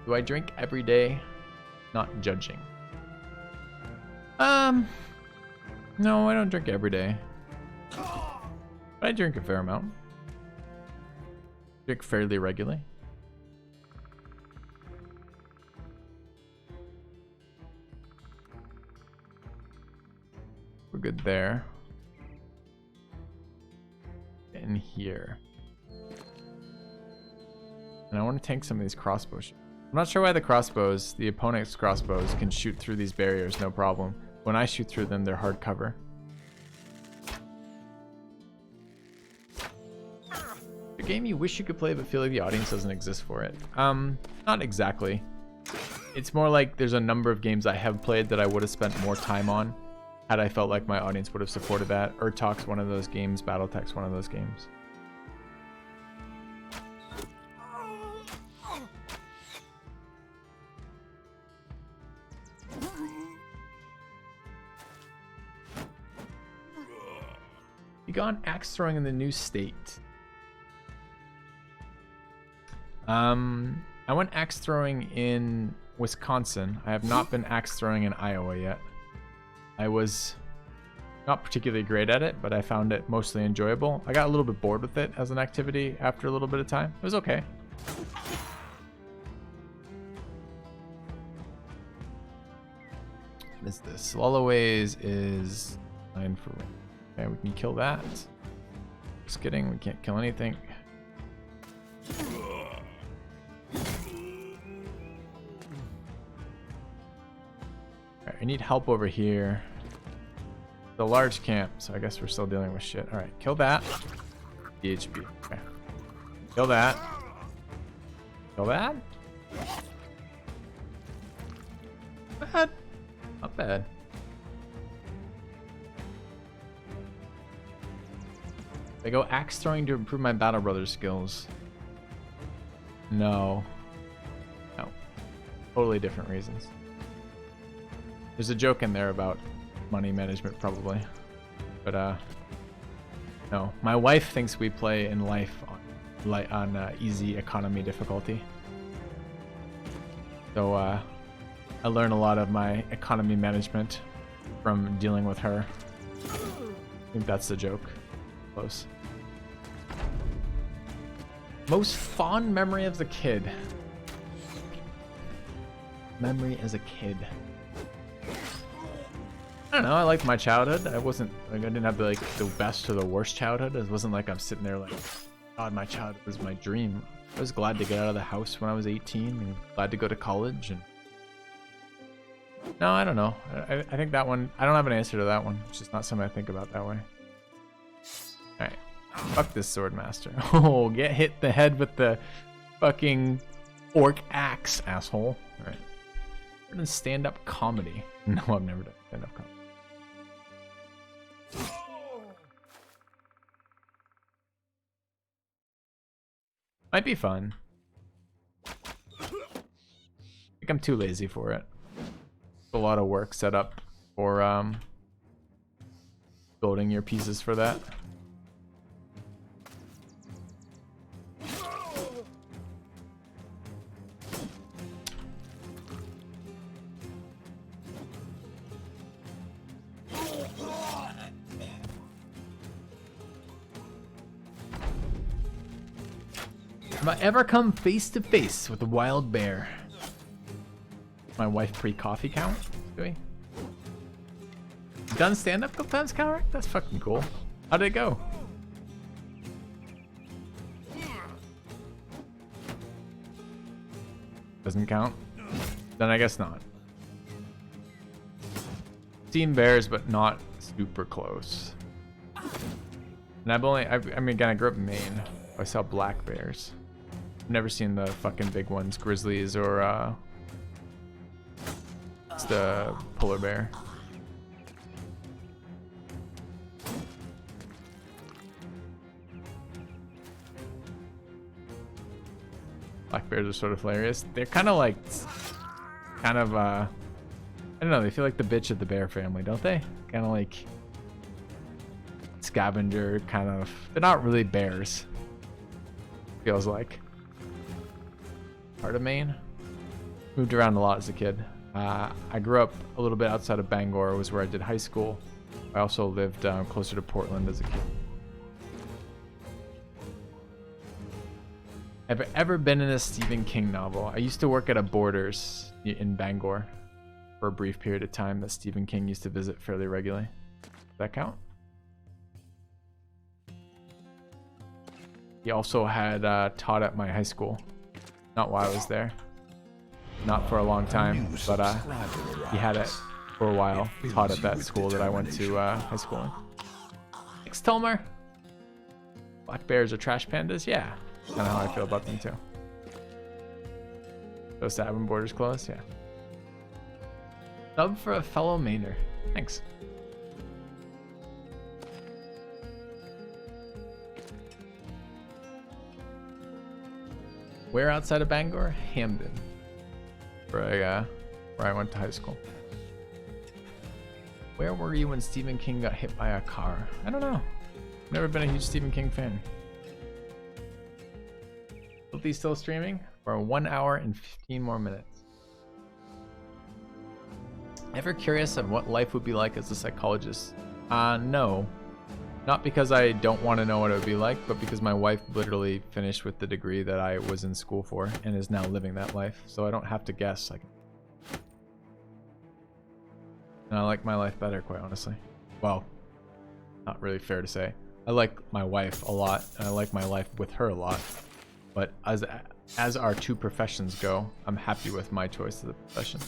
Do I drink every day? Not judging. No, I don't drink every day. But I drink a fair amount. Drink fairly regularly. We're good there. In here. And I want to tank some of these crossbows. I'm not sure why the opponent's crossbows can shoot through these barriers no problem. When I shoot through them, they're hard cover. A game you wish you could play but feel like the audience doesn't exist for it. Not exactly. It's more like there's a number of games I have played that I would have spent more time on had I felt like my audience would have supported that. Talk's one of those games, Battletech's one of those games. You gone axe throwing in the new state. I went axe throwing in Wisconsin. I have not been axe throwing in Iowa yet. I was not particularly great at it, but I found it mostly enjoyable. I got a little bit bored with it as an activity after a little bit of time. It was okay. What is this? Lullaways is 9 for... Okay, we can kill that. Just kidding, we can't kill anything. Alright, I need help over here. The large camp, so I guess we're still dealing with shit. Alright, kill that. DHP. Okay. Kill that. Kill that? Bad. Not bad. I go axe throwing to improve my Battle Brothers skills. No. No. Totally different reasons. There's a joke in there about money management probably. But no. My wife thinks we play in life on easy economy difficulty. So I learn a lot of my economy management from dealing with her. I think that's the joke. Close. Most fond memory as a kid. Memory as a kid. I don't know. I liked my childhood. I wasn't like I didn't have the best or the worst childhood. It wasn't like I'm sitting there like, God, my childhood was my dream. I was glad to get out of the house when I was 18 and glad to go to college. And no, I don't know. I think that one. I don't have an answer to that one. It's just not something I think about that way. All right. Fuck this sword master. Oh, get hit in the head with the fucking orc axe, asshole. All right. I've done stand-up comedy. No, I've never done stand-up comedy. Might be fun. I think I'm too lazy for it. A lot of work set up for building your pieces for that. Have I ever come face to face with a wild bear? My wife pre-coffee count? Do we? Done stand-up couple times, Calric? That's fucking cool. How did it go? Doesn't count? Then I guess not. Seen bears, but not super close. And I mean, again, I grew up in Maine. I saw black bears. I've never seen the fucking big ones, grizzlies or it's the polar bear. Black bears are sort of hilarious. They're kind of like, I don't know, they feel like the bitch of the bear family, don't they? Kind of like scavenger, kind of. They're not really bears. Feels like. Part of Maine. Moved around a lot as a kid. I grew up a little bit outside of Bangor, was where I did high school. I also lived closer to Portland as a kid. Have I ever been in a Stephen King novel? I used to work at a Borders in Bangor for a brief period of time that Stephen King used to visit fairly regularly. Does that count? He also had taught at my high school. Not while I was there. Not for a long time, but he had it for a while. Taught at that school that I went to high school in. Thanks, Tomer. Black bears are trash pandas? Yeah. Kind of how I feel about them too. Those to having Borders close? Yeah. Sub for a fellow Mainer. Thanks. Where outside of Bangor? Hamden. Where I went to high school. Where were you when Stephen King got hit by a car? I don't know. Never been a huge Stephen King fan. Guilty still streaming for 1 hour and 15 more minutes. Ever curious of what life would be like as a psychologist? No. Not because I don't want to know what it would be like, but because my wife literally finished with the degree that I was in school for and is now living that life. So I don't have to guess. And I like my life better, quite honestly. Well, not really fair to say. I like my wife a lot, and I like my life with her a lot. But as our two professions go, I'm happy with my choice of the profession.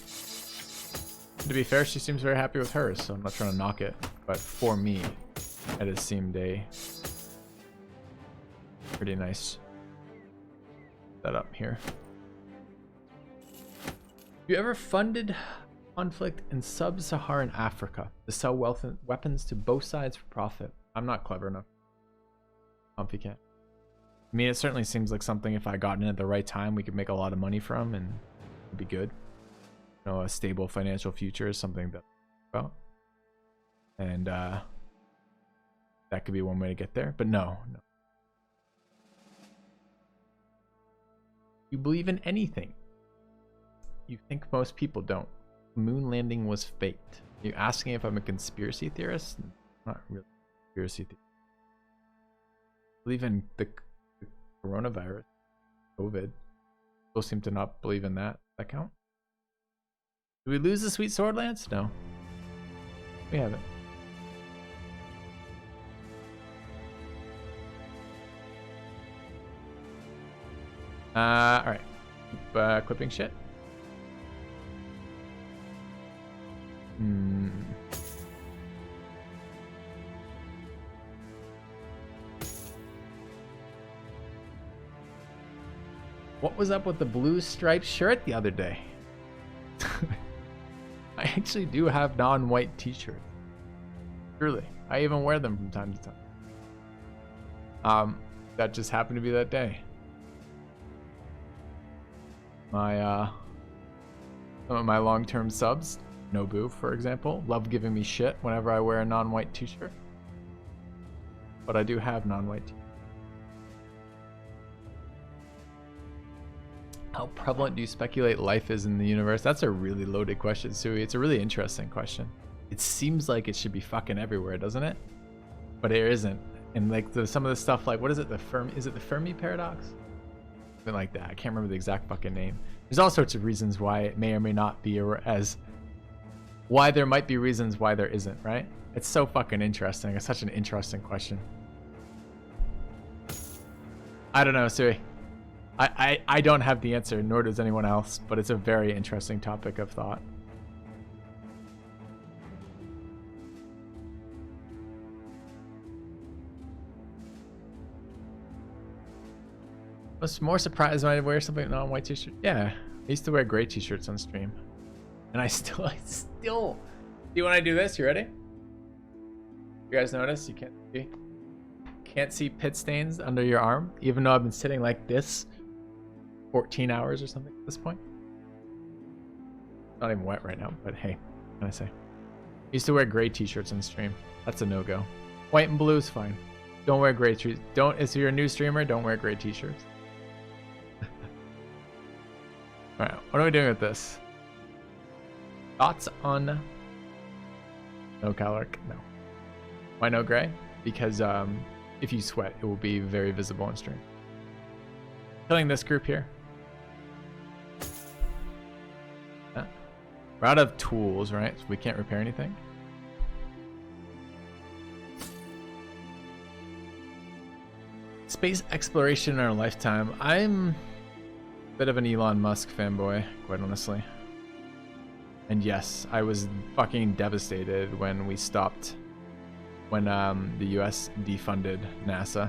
To be fair, she seems very happy with hers, so I'm not trying to knock it. But for me, it has seemed a pretty nice setup here. Have you ever funded conflict in sub-Saharan Africa to sell weapons to both sides for profit? I'm not clever enough. Comfy cat. I mean, it certainly seems like something if I got in at the right time, we could make a lot of money from, and it'd be good. You know, a stable financial future is something that about, and that could be one way to get there. But no. You believe in anything. You think most people don't. Moon landing was faked. Are you asking if I'm a conspiracy theorist? Not really a conspiracy theorist. I believe in the coronavirus, COVID. People seem to not believe in that. Does that count? Did we lose the Sweet Sword Lance? No. We haven't. Alright. Keep equipping shit. What was up with the blue striped shirt the other day? I actually do have non-white t-shirts. Truly. I even wear them from time to time. That just happened to be that day. My some of my long-term subs, Nobu, for example, love giving me shit whenever I wear a non-white t-shirt. But I do have non-white t-shirts. How prevalent do you speculate life is in the universe? That's a really loaded question, Sui. It's a really interesting question. It seems like it should be fucking everywhere, doesn't it? But it isn't. And like some of the stuff, like what is it? Is it the Fermi paradox? Something like that. I can't remember the exact fucking name. There's all sorts of reasons why it may or may not be why there might be reasons why there isn't, right? It's so fucking interesting. It's such an interesting question. I don't know, Sui. I don't have the answer, nor does anyone else, but it's a very interesting topic of thought. I was more surprised when I wear something non-white t-shirt. Yeah, I used to wear gray t-shirts on stream. And I still see when I do this, you ready? You guys notice you can't see pit stains under your arm, even though I've been sitting like this 14 hours or something at this point. Not even wet right now, but hey, what can I say? I used to wear gray t-shirts on stream. That's a no-go. White and blue is fine. Don't wear gray t-shirts. If you're a new streamer, don't wear gray t-shirts. Alright, what are we doing with this? Thoughts on no caloric? No. Why no gray? Because if you sweat, it will be very visible on stream. Killing this group here. Yeah. We're out of tools, right? So we can't repair anything. Space exploration in our lifetime. I'm a bit of an Elon Musk fanboy, quite honestly. And yes, I was fucking devastated when we stopped, when the US defunded NASA,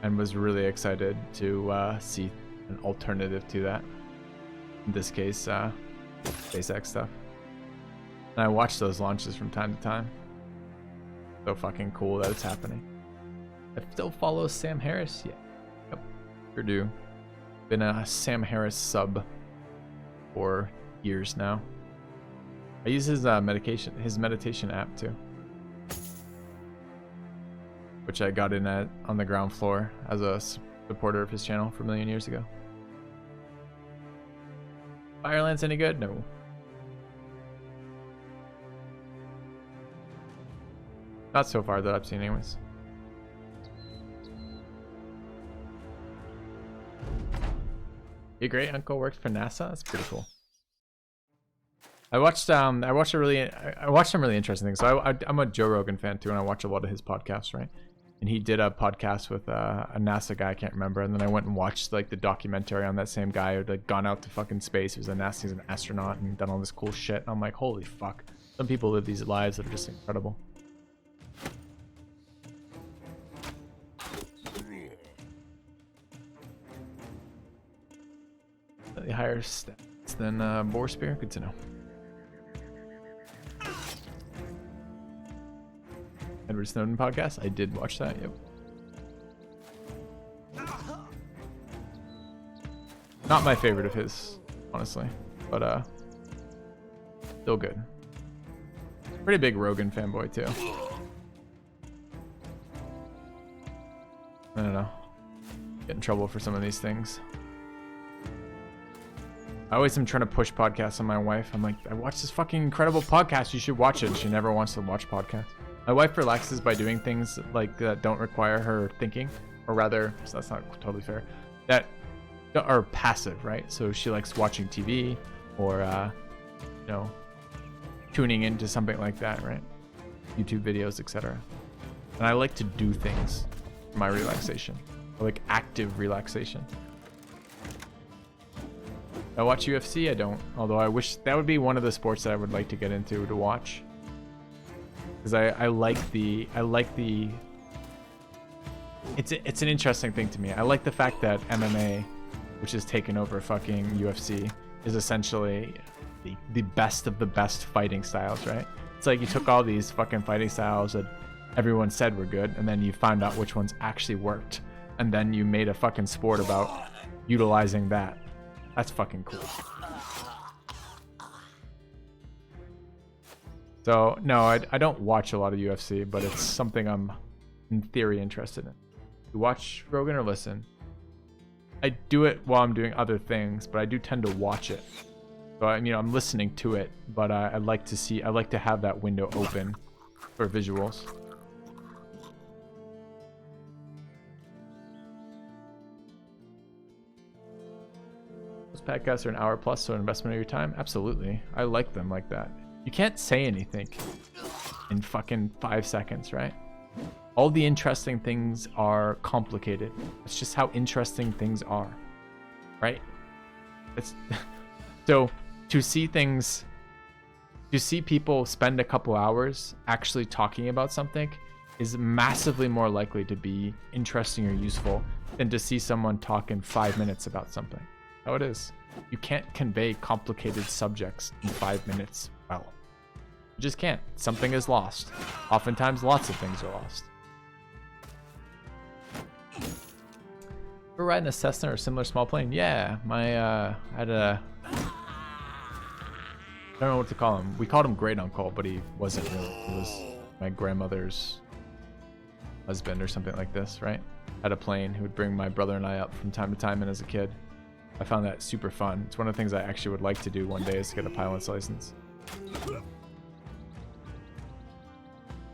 and was really excited to see an alternative to that. In this case, SpaceX stuff. And I watch those launches from time to time. So fucking cool that it's happening. I still follow Sam Harris. Yeah, yep, sure do. Been a Sam Harris sub for years now. I use his meditation app too. which I got in at on the ground floor as a supporter of his channel for a million years ago. Fireland's any good? No. Not so far that I've seen anyways. Your great uncle worked for NASA? That's pretty cool. I watched some really interesting things. So I'm a Joe Rogan fan too, and I watch a lot of his podcasts, right? And he did a podcast with a NASA guy, I can't remember, and then I went and watched like the documentary on that same guy who'd like gone out to fucking space. He was he's an astronaut and done all this cool shit. And I'm like, holy fuck. Some people live these lives that are just incredible. Slightly higher stats than Boar Spear, good to know. Edward Snowden podcast, I did watch that, yep. Not my favorite of his, honestly, but still good. Pretty big Rogan fanboy too. I don't know. Get in trouble for some of these things. I always am trying to push podcasts on my wife. I'm like, I watched this fucking incredible podcast. You should watch it. She never wants to watch podcasts. My wife relaxes by doing things like that don't require her thinking, or rather, so that's not totally fair, that are passive, right? So she likes watching TV or, you know, tuning into something like that, right? YouTube videos, etc. And I like to do things for my relaxation, like active relaxation. I watch UFC, I don't. Although I wish that would be one of the sports that I would like to get into to watch. Because I like the it's an interesting thing to me. I like the fact that MMA, which has taken over fucking UFC, is essentially the best of the best fighting styles, right? It's like you took all these fucking fighting styles that everyone said were good, and then you found out which ones actually worked, and then you made a fucking sport about utilizing that. That's fucking cool. So, no, I don't watch a lot of UFC, but it's something I'm, in theory, interested in. You watch Rogan or listen? I do it while I'm doing other things, but I do tend to watch it. So, I'm listening to it, but I like to have that window open for visuals. Those podcasts are an hour plus, so an investment of your time? Absolutely. I like them like that. You can't say anything in fucking 5 seconds, right? All the interesting things are complicated. It's just how interesting things are, right? It's so to see people spend a couple hours actually talking about something is massively more likely to be interesting or useful than to see someone talk in 5 minutes about something. How it is. You can't convey complicated subjects in 5 minutes well. You just can't. Something is lost. Oftentimes, lots of things are lost. We're riding a Cessna or a similar small plane. Yeah, I had a... I don't know what to call him. We called him Great Uncle, but he wasn't really. He was my grandmother's husband or something like this, right? Had a plane who would bring my brother and I up from time to time, and as a kid, I found that super fun. It's one of the things I actually would like to do one day, is to get a pilot's license.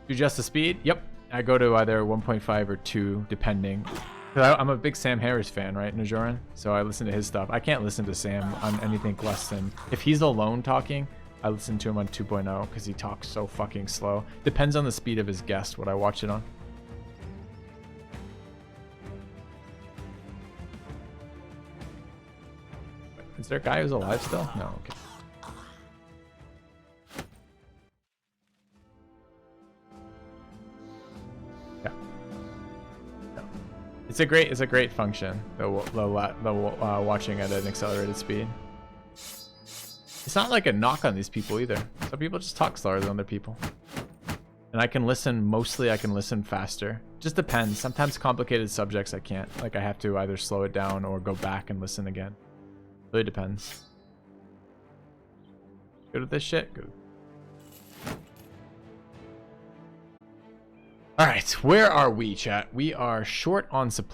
Do you adjust the speed? Yep. I go to either 1.5 or 2, depending. I'm a big Sam Harris fan, right, Najoran? So I listen to his stuff. I can't listen to Sam on anything less than... If he's alone talking, I listen to him on 2.0 because he talks so fucking slow. Depends on the speed of his guest, what I watch it on. Is there a guy who's alive still? No, okay. Yeah. No. It's a great function, the watching at an accelerated speed. It's not like a knock on these people either. Some people just talk slower than other people. And I can listen faster. Just depends. Sometimes complicated subjects I can't. Like I have to either slow it down or go back and listen again. Really depends. Good at this shit? Good. All right, where are we, chat? We are short on supply.